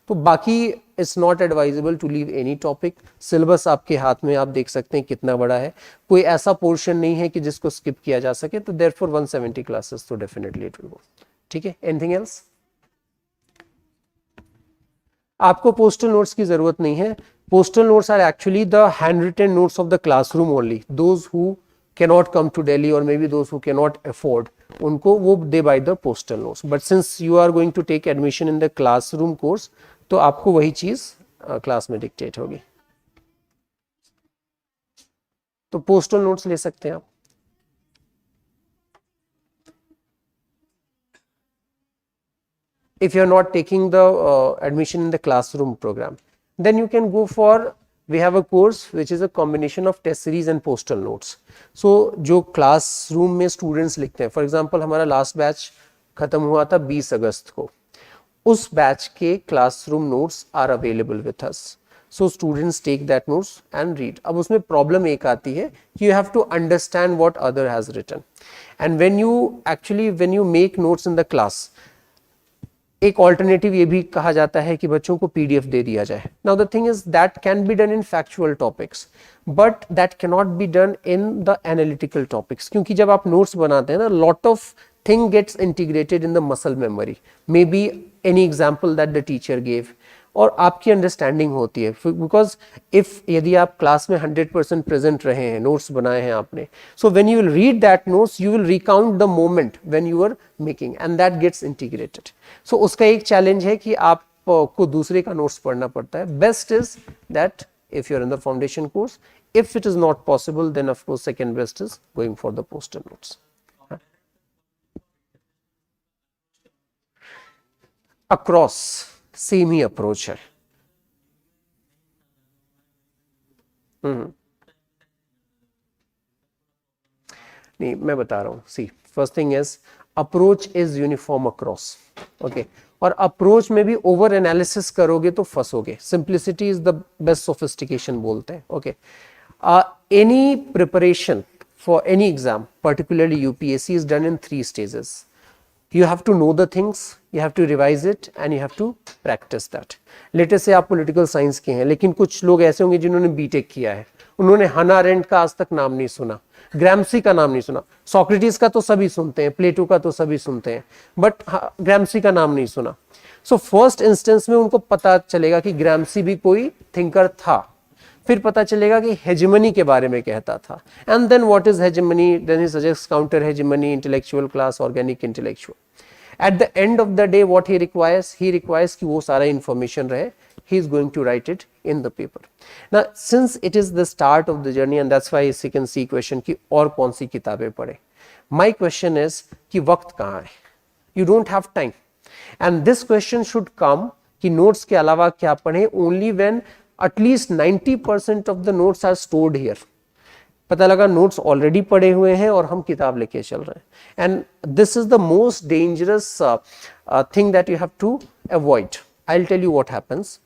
तो बाकी it's not advisable to leave any topic. Syllabus आपके हाथ में, आप देख सकते हैं कितना बड़ा है, कोई ऐसा पोर्शन नहीं है कि जिसको स्किप किया जा सके. तो देयरफॉर 170 क्लासेस तो डेफिनेटली इट विल गो. ठीक है, एनीथिंग एल्स? आपको पोस्टल नोट्स की जरूरत नहीं है. Postal notes are actually the hand written notes of the classroom only. Those who cannot come to Delhi or maybe those who cannot afford, उनको वो they buy the postal notes. But since you are going to take admission in the classroom course, तो आपको वही चीज class में dictate होगी. तो postal notes ले सकते हैं आप. if you're not taking the admission in the classroom program, then you can go for, we have a course which is a combination of test series and postal notes. So जो classroom में students लिखते हैं, for example हमारा last batch खत्म हुआ था 20 अगस्त को, उस बैच के classroom notes are available with us. So students take that notes and read. अब उसमें problem एक आती है कि you have to understand what other has written. And when you make notes in the class, एक alternative ये भी कहा जाता है कि बच्चों को पीडीएफ दे दिया जाए. Now the thing is that can be done in factual topics, but that can not be done in the analytical topics, क्योंकि जब आप नोट्स बनाते हैं ना, lot of thing gets integrated in the muscle memory, may be any example that the teacher gave, और आपकी understanding होती है. बिकॉज इफ यदि आप क्लास में 100% प्रेजेंट रहे हैं, नोट्स बनाए हैं आपने, so when you will read that notes you will recount the moment when you are making, and that gets integrated. So उसका एक चैलेंज है कि आपको दूसरे का नोट्स पढ़ना पड़ता है. Best is that if you are in the foundation course, if it is not possible then of course second best is going for the poster notes. Across same ही अप्रोच है. नहीं, मैं बता रहा हूं. See, first thing is approach is uniform across. Okay, और approach में भी ओवर एनालिसिस करोगे तो फंसोगे. Simplicity is the best sophistication बोलते हैं. Okay, any preparation for any exam, particularly UPSC, is done in 3 stages. You have to know the things, you have to revise it, and you have to practice that. Latest से आप political science के हैं, लेकिन कुछ लोग ऐसे होंगे जिन्होंने बीटेक किया है, उन्होंने हना अरेंट का आज तक नाम नहीं सुना, ग्राम्सी का नाम नहीं सुना. सोक्रेटिस का तो सभी सुनते हैं, प्लेटो का तो सभी सुनते हैं, बट ग्राम्सी का नाम नहीं सुना. सो फर्स्ट इंस्टेंस में उनको पता चलेगा कि ग्राम्सी भी कोई थिंकर था, फिर पता चलेगा कि हेजेमनी के बारे में कहता था, and then what is hegemony, then he suggest counter hegemony, intellectual class, organic intellectual. At the end of the day what he requires कि वो सारा इंफॉर्मेशन रहे, he is going to write it in the paper. Now since it is the start of the journey, and that's why you can see question कि और कौन सी किताबें पढ़े. My question is कि वक्त कहाँ है? You don't have time, and this question should come कि notes के अलावा क्या पढ़ें only when at least 90% of the notes are stored here. पता लगा नोट्स ऑलरेडी पढ़े हुए हैं और हम किताब लेके चल रहे हैं, and this is the most dangerous thing that you have to avoid. I will tell you what happens.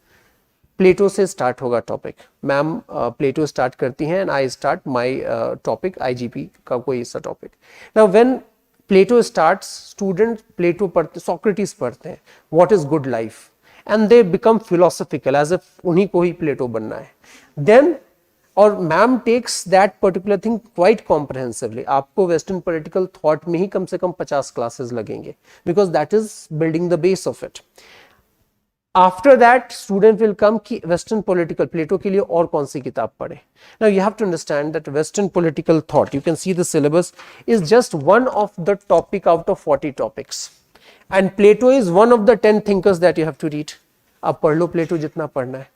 Plato से स्टार्ट होगा टॉपिक, मैम प्लेटो स्टार्ट करती हैं, and I start my topic, IGP का कोई ऐसा topic. Now when Plato starts, student Plato पढ़ते, Socrates पढ़ते हैं, what is good life, and they become philosophical as if उन्हीं को ही प्लेटो बनना है. देन और ma'am takes that particular thing quite comprehensively. आपको वेस्टर्न पॉलिटिकल थॉट में ही कम से कम 50 क्लासेस लगेंगे, because that is building the base of it. After that student will come कि वेस्टर्न पॉलिटिकल, प्लेटो के लिए और कौन सी किताब पढ़े. Now you have to understand that western political thought, you can see the syllabus, is just one of the topic out of 40 topics, and Plato is one of the 10 thinkers that you have to read. आप पढ़ लो प्लेटो जितना पढ़ना है.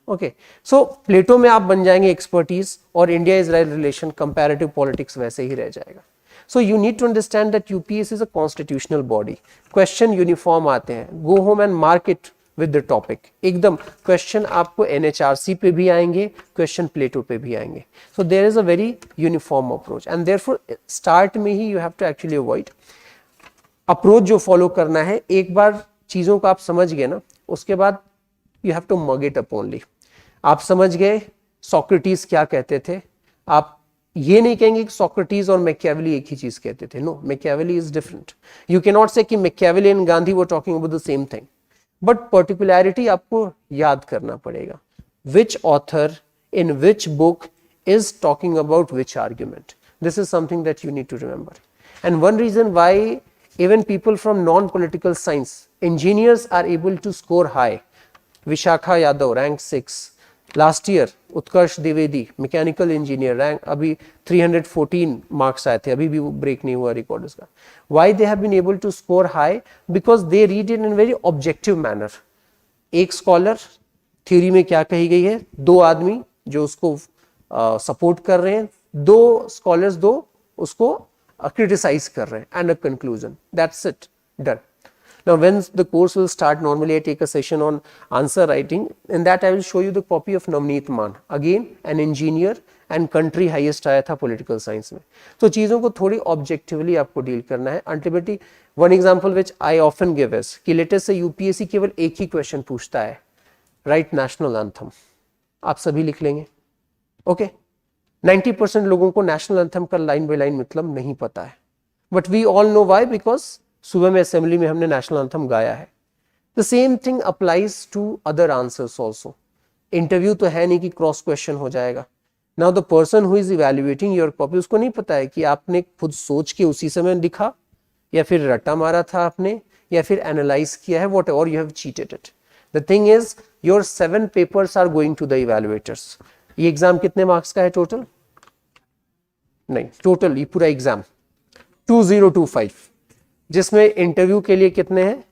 Okay, सो प्लेटो में आप बन जाएंगे expertise, और India Israel relation, comparative politics वैसे ही रह जाएगा. So you need to understand that UPSC is a constitutional body. Question uniform आते हैं, go home and mark it with the topic. एकदम क्वेश्चन आपको एनएचआरसी पे भी आएंगे, क्वेश्चन प्लेटो पे भी आएंगे. So there is a very uniform approach, and therefore start में ही you have to actually avoid approach जो फॉलो करना है. एक बार चीजों को आप समझ गए ना, उसके बाद you have to mug it up only. आप समझ गए सोक्रेटिस क्या कहते थे, आप ये नहीं कहेंगे कि सोक्रेटिस और मैकियावेली एक ही चीज कहते थे. No, Machiavelli is different. You can not say कि Machiavelli and Gandhi were talking about the same thing, but particularity आपको याद करना पड़ेगा. Which author in which book is talking about which argument. This is something that you need to remember. And one reason why even people from non-political science, engineers are able to score high. Vishakha Yadav, rank 6. Last year, Utkarsh Dwivedi, mechanical engineer, rank अभी 314 marks आए थे, अभी भी वो break नहीं हुआ record उसका. Why they have been able to score high? Because they read it in a very objective manner. एक scholar theory में क्या कही गई है, दो आदमी जो उसको support कर रहे हैं, दो scholars दो उसको criticize कर रहे हैं, and a conclusion. That's it, done. Now when the course will start, normally I take a session on answer writing. In that I will show you the copy of Navneet Maan, again an engineer and country highest आया था political science में. तो चीज़ों को थोड़ी objectively आपको deal करना है. Ultimately one example which I often give is कि लेटेस्ट से UPSC केवल एक ही क्वेश्चन पूछता है, राइट नेशनल एंथम. आप सभी लिख लेंगे, ओके. 90% लोगों को नेशनल एंथम का लाइन बाय लाइन मतलब नहीं पता है, but we all know why, because सुबह में असेंबली में हमने नेशनल एंथम गाया है. The same thing applies to other answers also. Interview तो है नहीं कि क्रॉस क्वेश्चन हो जाएगा. Now the person who is evaluating your copy, उसको नहीं पता है कि आपने खुद सोच के उसी समय लिखा, या फिर रट्टा मारा था आपने, या फिर एनालाइज किया है, whatever you have cheated it. The thing is your 7 papers are going to the evaluators. ये एग्जाम कितने मार्क्स का है टोटल? नहीं, टोटल ये पूरा एग्जाम 2025, जिसमें इंटरव्यू के लिए कितने हैं?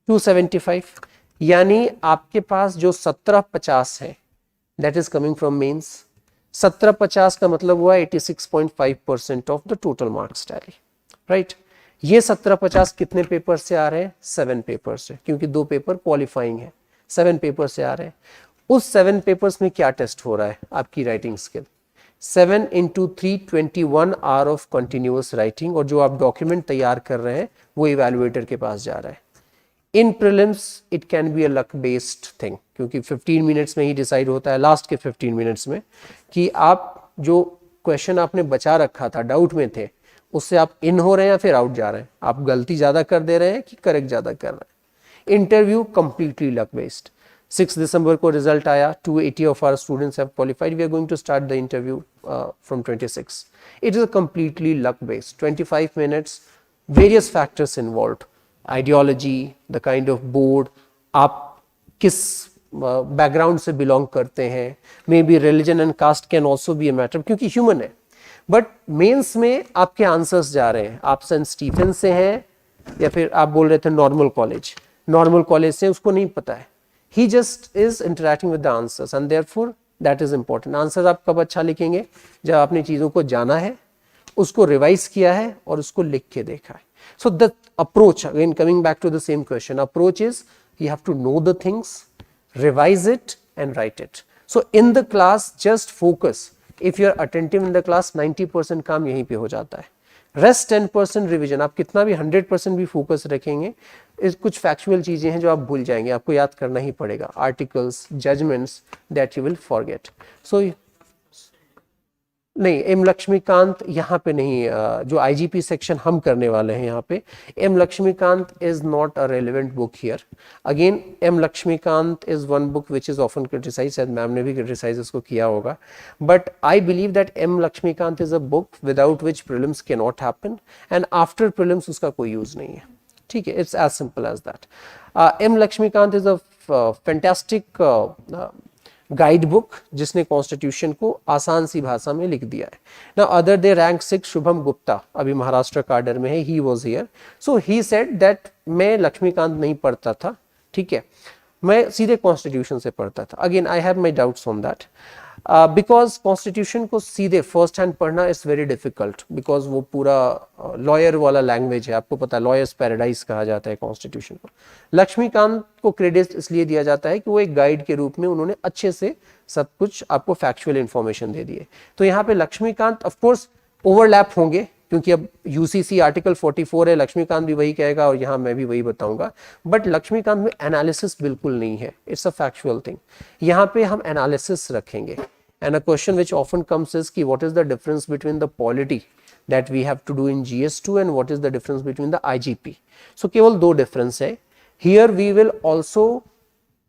275. यानी आपके पास जो 1750 है that is coming from mains. 1750 का मतलब हुआ 86.5% of the total marks tally, right. ये 1750 कितने पेपर से आ रहे हैं? 7 पेपर से, क्योंकि 2 पेपर क्वालिफाइंग है. 7 पेपर से आ रहे हैं. उस 7 पेपर्स में क्या टेस्ट हो रहा है? आपकी writing skill. 7 into 3 21 hour of continuous writing, और जो आप डॉक्यूमेंट तैयार कर रहे हैं वो इवैल्यूएटर के पास जा रहा है. In prelims it can be a luck based thing, क्योंकि 15 मिनट्स में ही डिसाइड होता है, लास्ट के 15 मिनट्स में, कि आप जो क्वेश्चन आपने बचा रखा था, डाउट में थे, उससे आप इन हो रहे हैं या फिर आउट जा रहे हैं, आप गलती ज्यादा कर दे रहे हैं कि करेक्ट ज्यादा कर रहे हैं. Interview completely luck based. 6 दिसंबर को रिजल्ट आया, 280 of our students have qualified. We are going to start the interview from 26. It is a completely luck based. 25 minutes, various factors involved. Ideology, the kind of board, आप किस background से belong करते हैं, maybe religion and caste can also be a matter, क्योंकि human है. But mains में आपके answers जा रहे हैं, आप सेंट स्टीफन से हैं या फिर आप बोल रहे थे नॉर्मल कॉलेज से, उसको नहीं पता है. He just is interacting with the answers, and therefore that is important. Answer आप कब अच्छा लिखेंगे? जब आपने चीज़ों को जाना है, उसको रिवाइज किया है और उसको लिख के देखा है. So the approach, again coming back to the same question, approach is you have to know the things, revise it and write it. So in the class just focus. If you are attentive in the class, 90% काम यहीं पे हो जाता है. Rest 10% revision. आप कितना भी 100% भी फोकस रखेंगे, इस कुछ फैक्चुअल चीजें हैं जो आप भूल जाएंगे, आपको याद करना ही पड़ेगा. Articles, judgments, that you will forget. So नहीं, एम लक्ष्मीकांत यहाँ पे नहीं, जो आईजीपी सेक्शन हम करने वाले हैं यहाँ पे, M Laxmikanth is not a relevant book here. Again M Laxmikanth is one book which is often criticise, शायद मैम ने भी क्रिटिसाइज इसको किया होगा, but I believe that M Laxmikanth is a book without which prelims can not happen, and after prelims उसका कोई use नहीं है. ठीक है, it's as simple as that. M Laxmikanth is a fantastic guide book जिसने कॉन्स्टिट्यूशन को आसान सी भाषा में लिख दिया है. Now other they rank 6 Shubham Gupta, अभी महाराष्ट्र कार्डर में है, he was here. So he said that मैं लक्ष्मीकांत नहीं पढ़ता था, ठीक है, मैं सीधे कॉन्स्टिट्यूशन से पढ़ता था. Again I have my doubts on that, because constitution को सीधे फर्स्ट हैंड पढ़ना इज वेरी डिफिकल्ट, बिकॉज वो पूरा लॉयर वाला लैंग्वेज है, आपको पता है, लॉयर्स पैराडाइज कहा जाता है कॉन्स्टिट्यूशन को. लक्ष्मीकांत को क्रेडिट इसलिए दिया जाता है कि वो एक गाइड के रूप में उन्होंने अच्छे से सब कुछ आपको फैक्चुअल इंफॉर्मेशन दे दिए. तो यहाँ पे लक्ष्मीकांत ऑफ कोर्स ओवरलैप होंगे, क्योंकि अब यूसीसी आर्टिकल 44 है, लक्ष्मीकांत भी वही कहेगा और यहाँ मैं भी वही बताऊंगा, बट लक्ष्मीकांत में एनालिसिस बिल्कुल नहीं है, इट्स अ फैक्चुअल थिंग. यहाँ पे हम एनालिसिस रखेंगे. And a question which often comes is कि what is the difference between the polity that we have to do in GS2 and what is the difference between the IGP. So केवल 2 difference है. Here we will also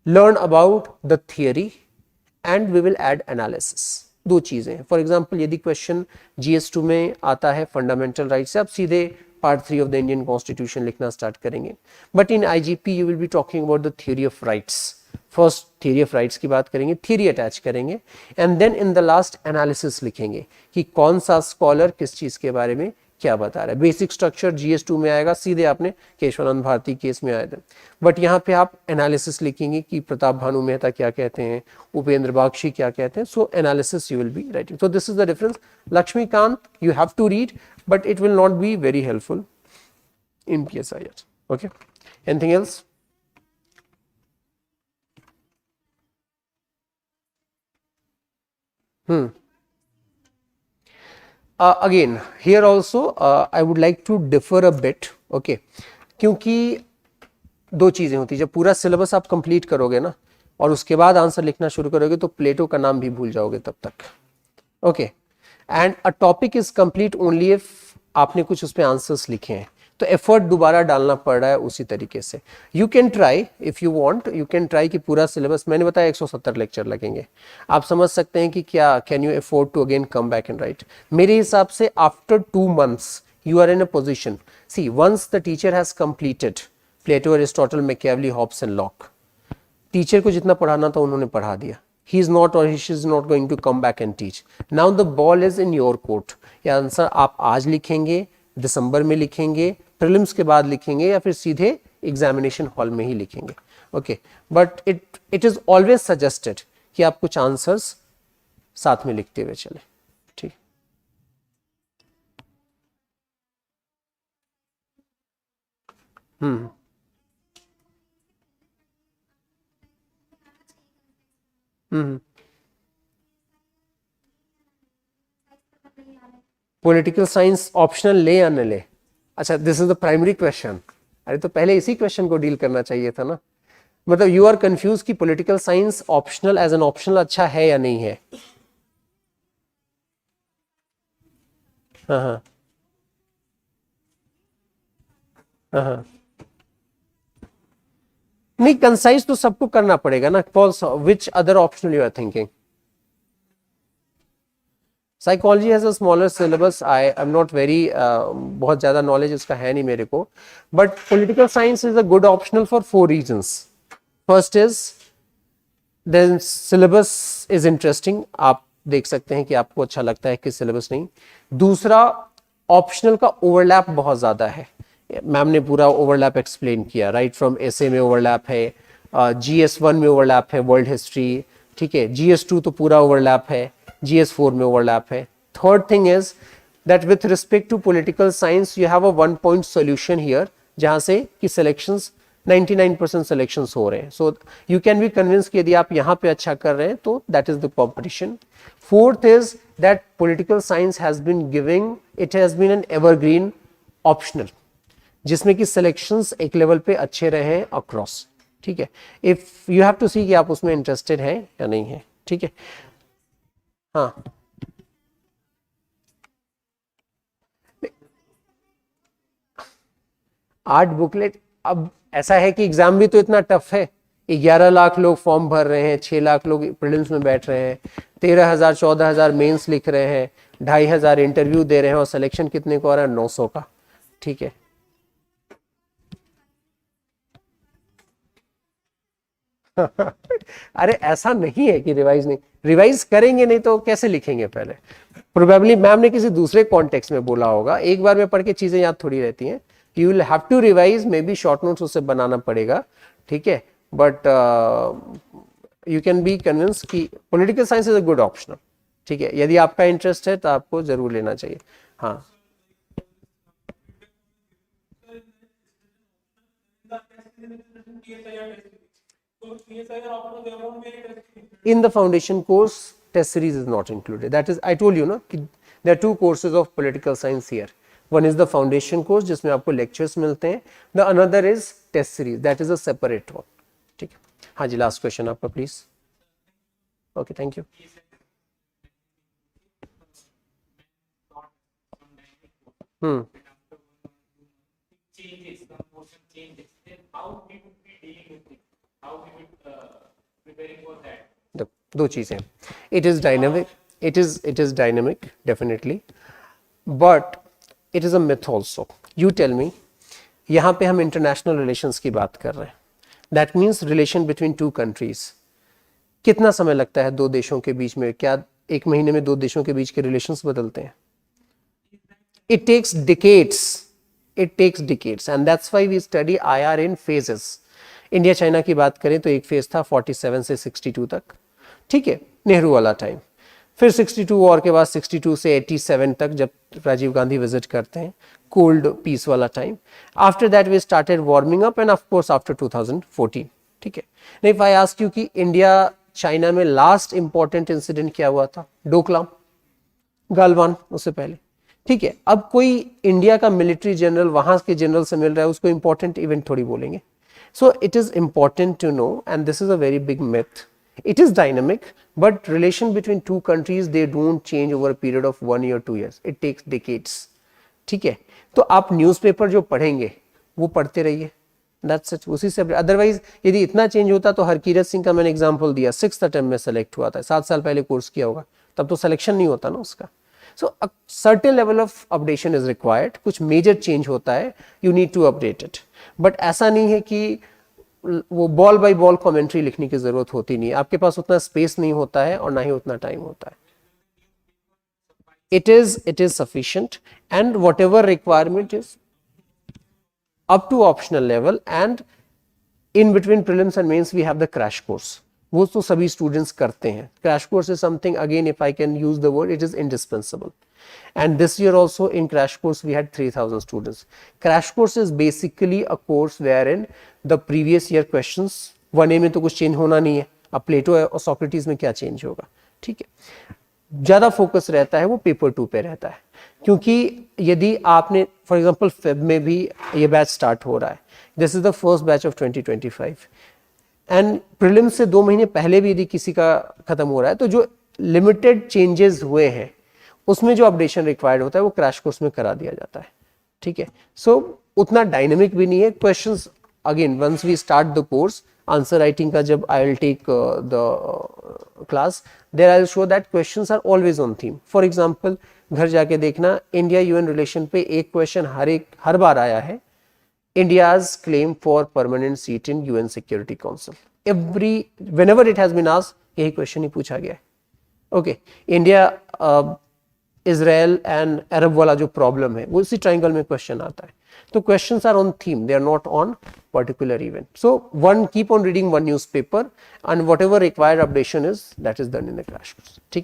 learn about the theory and we will add analysis. 2 चीजें. For example यदि question GS2 में आता है fundamental right से, आप सीधे part 3 of the Indian constitution लिखना स्टार्ट करेंगे. But in IGP you will be talking about the theory of rights. First theory of rights की बात करेंगे, थ्योरी अटैच करेंगे, and then in the last analysis लिखेंगे कि कौन सा स्कॉलर किस चीज के बारे में क्या बता रहा है. बेसिक स्ट्रक्चर GS2 में आएगा, सीधे आपने केशवानंद भारती केस में आए थे, बट यहाँ पे आप एनालिसिस लिखेंगे कि प्रताप भानु मेहता क्या कहते हैं, उपेंद्र बागची क्या कहते हैं. So analysis you will be writing. So this is the difference. Laxmikanth you have to read, but it will not be very helpful in PSIR. Okay, Anything else? Again, here also I would like to differ a bit, okay? क्योंकि दो चीजें होती है, जब पूरा syllabus आप complete करोगे ना और उसके बाद आंसर लिखना शुरू करोगे तो प्लेटो का नाम भी भूल जाओगे तब तक, okay? And a topic is complete only if आपने कुछ उस पर आंसर्स लिखे हैं, तो एफर्ट दोबारा डालना पड़ रहा है उसी तरीके से. You can try if you want, you can try कि पूरा सिलेबस, मैंने बताया 170 लेक्चर लगेंगे, आप समझ सकते हैं कि क्या can you afford to again come back and write. मेरे हिसाब से after 2 months you are in a position, see once the teacher has completed Plato, Aristotle, Machiavelli, Hobbes and Locke, teacher को जितना पढ़ाना था उन्होंने पढ़ा दिया. He is not or she is not going to come back and teach. Now the ball is in your court. ये answer आप आज लिखेंगे, दिसंबर में लिखेंगे, प्रीलिम्स के बाद लिखेंगे या फिर सीधे एग्जामिनेशन हॉल में ही लिखेंगे, okay? But it is always suggested कि आप कुछ आंसर्स साथ में लिखते हुए चले, ठीक? पॉलिटिकल साइंस ऑप्शनल ले या न ले? अच्छा, this is the primary question. अरे तो पहले इसी क्वेश्चन को डील करना चाहिए था ना. मतलब यू आर कंफ्यूज कि political science optional as an optional अच्छा है या नहीं है. हाँ हाँ हाँ. नहीं, कंसाइज तो सबको करना पड़ेगा ना. False, which other optional you are thinking? Psychology has a smaller syllabus. I am not very, बहुत ज़्यादा नॉलेज इसका है नहीं मेरे को. But political science is a good optional for 4 reasons. First is the syllabus is interesting, आप देख सकते हैं कि आपको अच्छा लगता है कि सिलेबस नहीं. दूसरा, ऑप्शनल का ओवरलैप बहुत ज़्यादा है. मैम ने पूरा ओवरलैप एक्सप्लेन किया, राइट फ्रॉम एसए में ओवरलैप है, GS1 में ओवरलैप है, वर्ल्ड हिस्ट्री, ठीक है, GS2 तो पूरा ओवरलैप है, GS4 में ओवरलैप है. Third thing is that with respect to political science you have a 1 point solution here, जहां से कि सिलेक्शंस 99% सिलेक्शंस हो रहे हैं. So you can be convince कि यदि आप यहाँ पे अच्छा कर रहे हैं तो that is the competition. Fourth is that political science has been giving, it has been an evergreen optional, जिसमें कि सिलेक्शंस एक लेवल पे अच्छे रहे अक्रॉस, ठीक है? इफ यू हैव टू सी कि आप उसमें इंटरेस्टेड हैं या नहीं है, ठीक है? हाँ, आर्ट बुकलेट. अब ऐसा है कि एग्जाम भी तो इतना टफ है. 11 लाख लोग फॉर्म भर रहे हैं, 6 लाख लोग प्रीलिम्स में बैठ रहे हैं, 13,000 14,000 मेंस लिख रहे हैं, 2,500 इंटरव्यू दे रहे हैं और सिलेक्शन कितने को आ रहा है? 900 का, ठीक है? अरे ऐसा नहीं है कि रिवाइज नहीं, रिवाइज करेंगे नहीं तो कैसे लिखेंगे पहले? प्रोबेबली मैम ने किसी दूसरे कॉन्टेक्स्ट में बोला होगा. एक बार में पढ़ के चीजें याद थोड़ी रहती हैं. You will have to revise, maybe short notes उससे बनाना पड़ेगा, ठीक है? But you can be convince कि political science is a good optional, ठीक है? यदि आपका इंटरेस्ट है तो आपको जरूर लेना चाहिए. हाँ, in the foundation course test series is not included. That is, I told you, no, there are 2 courses of political science here. One is the foundation course जिसमें आपको lectures मिलते हैं. The another is test series, that is a separate one. ठीक है? हाँ जी, last question आपका please. Okay, thank you. दो चीजें. It is dynamic. It is dynamic definitely, but it is a myth also. You tell me. यहाँ पे हम international relations की बात कर रहे हैं. That means relation between 2 countries. कितना समय लगता है 2 देशों के बीच में? क्या 1 महीने में 2 देशों के बीच के रिलेशंस बदलते हैं? It takes decades. It takes decades, and that's why we study IR in phases. India China की बात करें तो एक फेज था 47 से 62 तक, ठीक है, नेहरू वाला टाइम. फिर 62 वॉर के बाद 62 से 87 तक जब राजीव गांधी विजिट करते हैं, कोल्ड पीस वाला time. After that we started warming up and of course after 2014. ठीक है. नहीं, इफ आई आस्क यू कि इंडिया चाइना में लास्ट इंपॉर्टेंट इंसिडेंट क्या हुआ था? डोकलाम, गालवान, उससे पहले. ठीक है. अब कोई इंडिया का मिलिट्री जनरल वहां के जनरल से मिल रहा है, उसको इंपॉर्टेंट इवेंट थोड़ी बोलेंगे. So it is important to know, and this is a very big myth. It is dynamic, but relation between two countries, they don't change over a period of 1 year, 2 years. It takes decades. ठीक है. तो आप newspaper जो पढ़ेंगे वो पढ़ते रहिए. That's it. उसी से अदरवाइज यदि इतना चेंज होता तो हरकीरत सिंह का मैंने एग्जांपल दिया, 6th अटेम्प्ट में सेलेक्ट हुआ था, 7 साल पहले कोर्स किया होगा, तब तो सिलेक्शन नहीं होता ना उसका. So a certain level of updation is required. कुछ मेजर चेंज होता है, you need to update it. But ऐसा नहीं है कि वो बॉल बाय बॉल कमेंट्री लिखने की जरूरत होती नहीं है. आपके पास उतना स्पेस नहीं होता है और ना ही उतना टाइम होता है. it is sufficient, and whatever requirement is up to optional level, and in between prelims and mains we have the crash course. वो तो सभी स्टूडेंट्स करते हैं. crash course is something, again if I can use the word, it is indispensable. And this year also in crash course we had 3000 students. Crash course is basically a course wherein the previous year questions, 1A में तो कुछ change होना नहीं है, अब प्लेटो और Socrates में क्या चेंज होगा. ठीक है. ज़्यादा फोकस रहता है वो पेपर 2 पे रहता है, क्योंकि यदि आपने फॉर एग्जांपल फेब में भी ये बैच स्टार्ट हो रहा है, this is the first batch of 2025, and prelims से 2 महीने पहले भी यदि किसी का खत्म हो रहा है, तो जो लिमिटेड चेंजेस हुए हैं उसमें जो अपडेशन रिक्वायर्ड होता है वो क्रैश कोर्स में करा दिया जाता है. ठीक है. सो उतना डायनेमिक भी नहीं है. Questions again once we start the course, answer writing का जब I will take the class, there I will show that questions are always on theme. For example घर जाके देखना, इंडिया यूएन रिलेशन पे एक क्वेश्चन हर बार आया है, India's claim for permanent seat in UN security council. whenever it has been asked, यही question ही पूछा गया है. Okay. India Israel and Arab वाला जो प्रॉब्लम है वो इसी ट्राइंगल में क्वेश्चन आता है. तो questions are on theme, they are not on particular event. So one keep on reading one newspaper, and whatever required updation is, that is done in the crash course. ठीक है.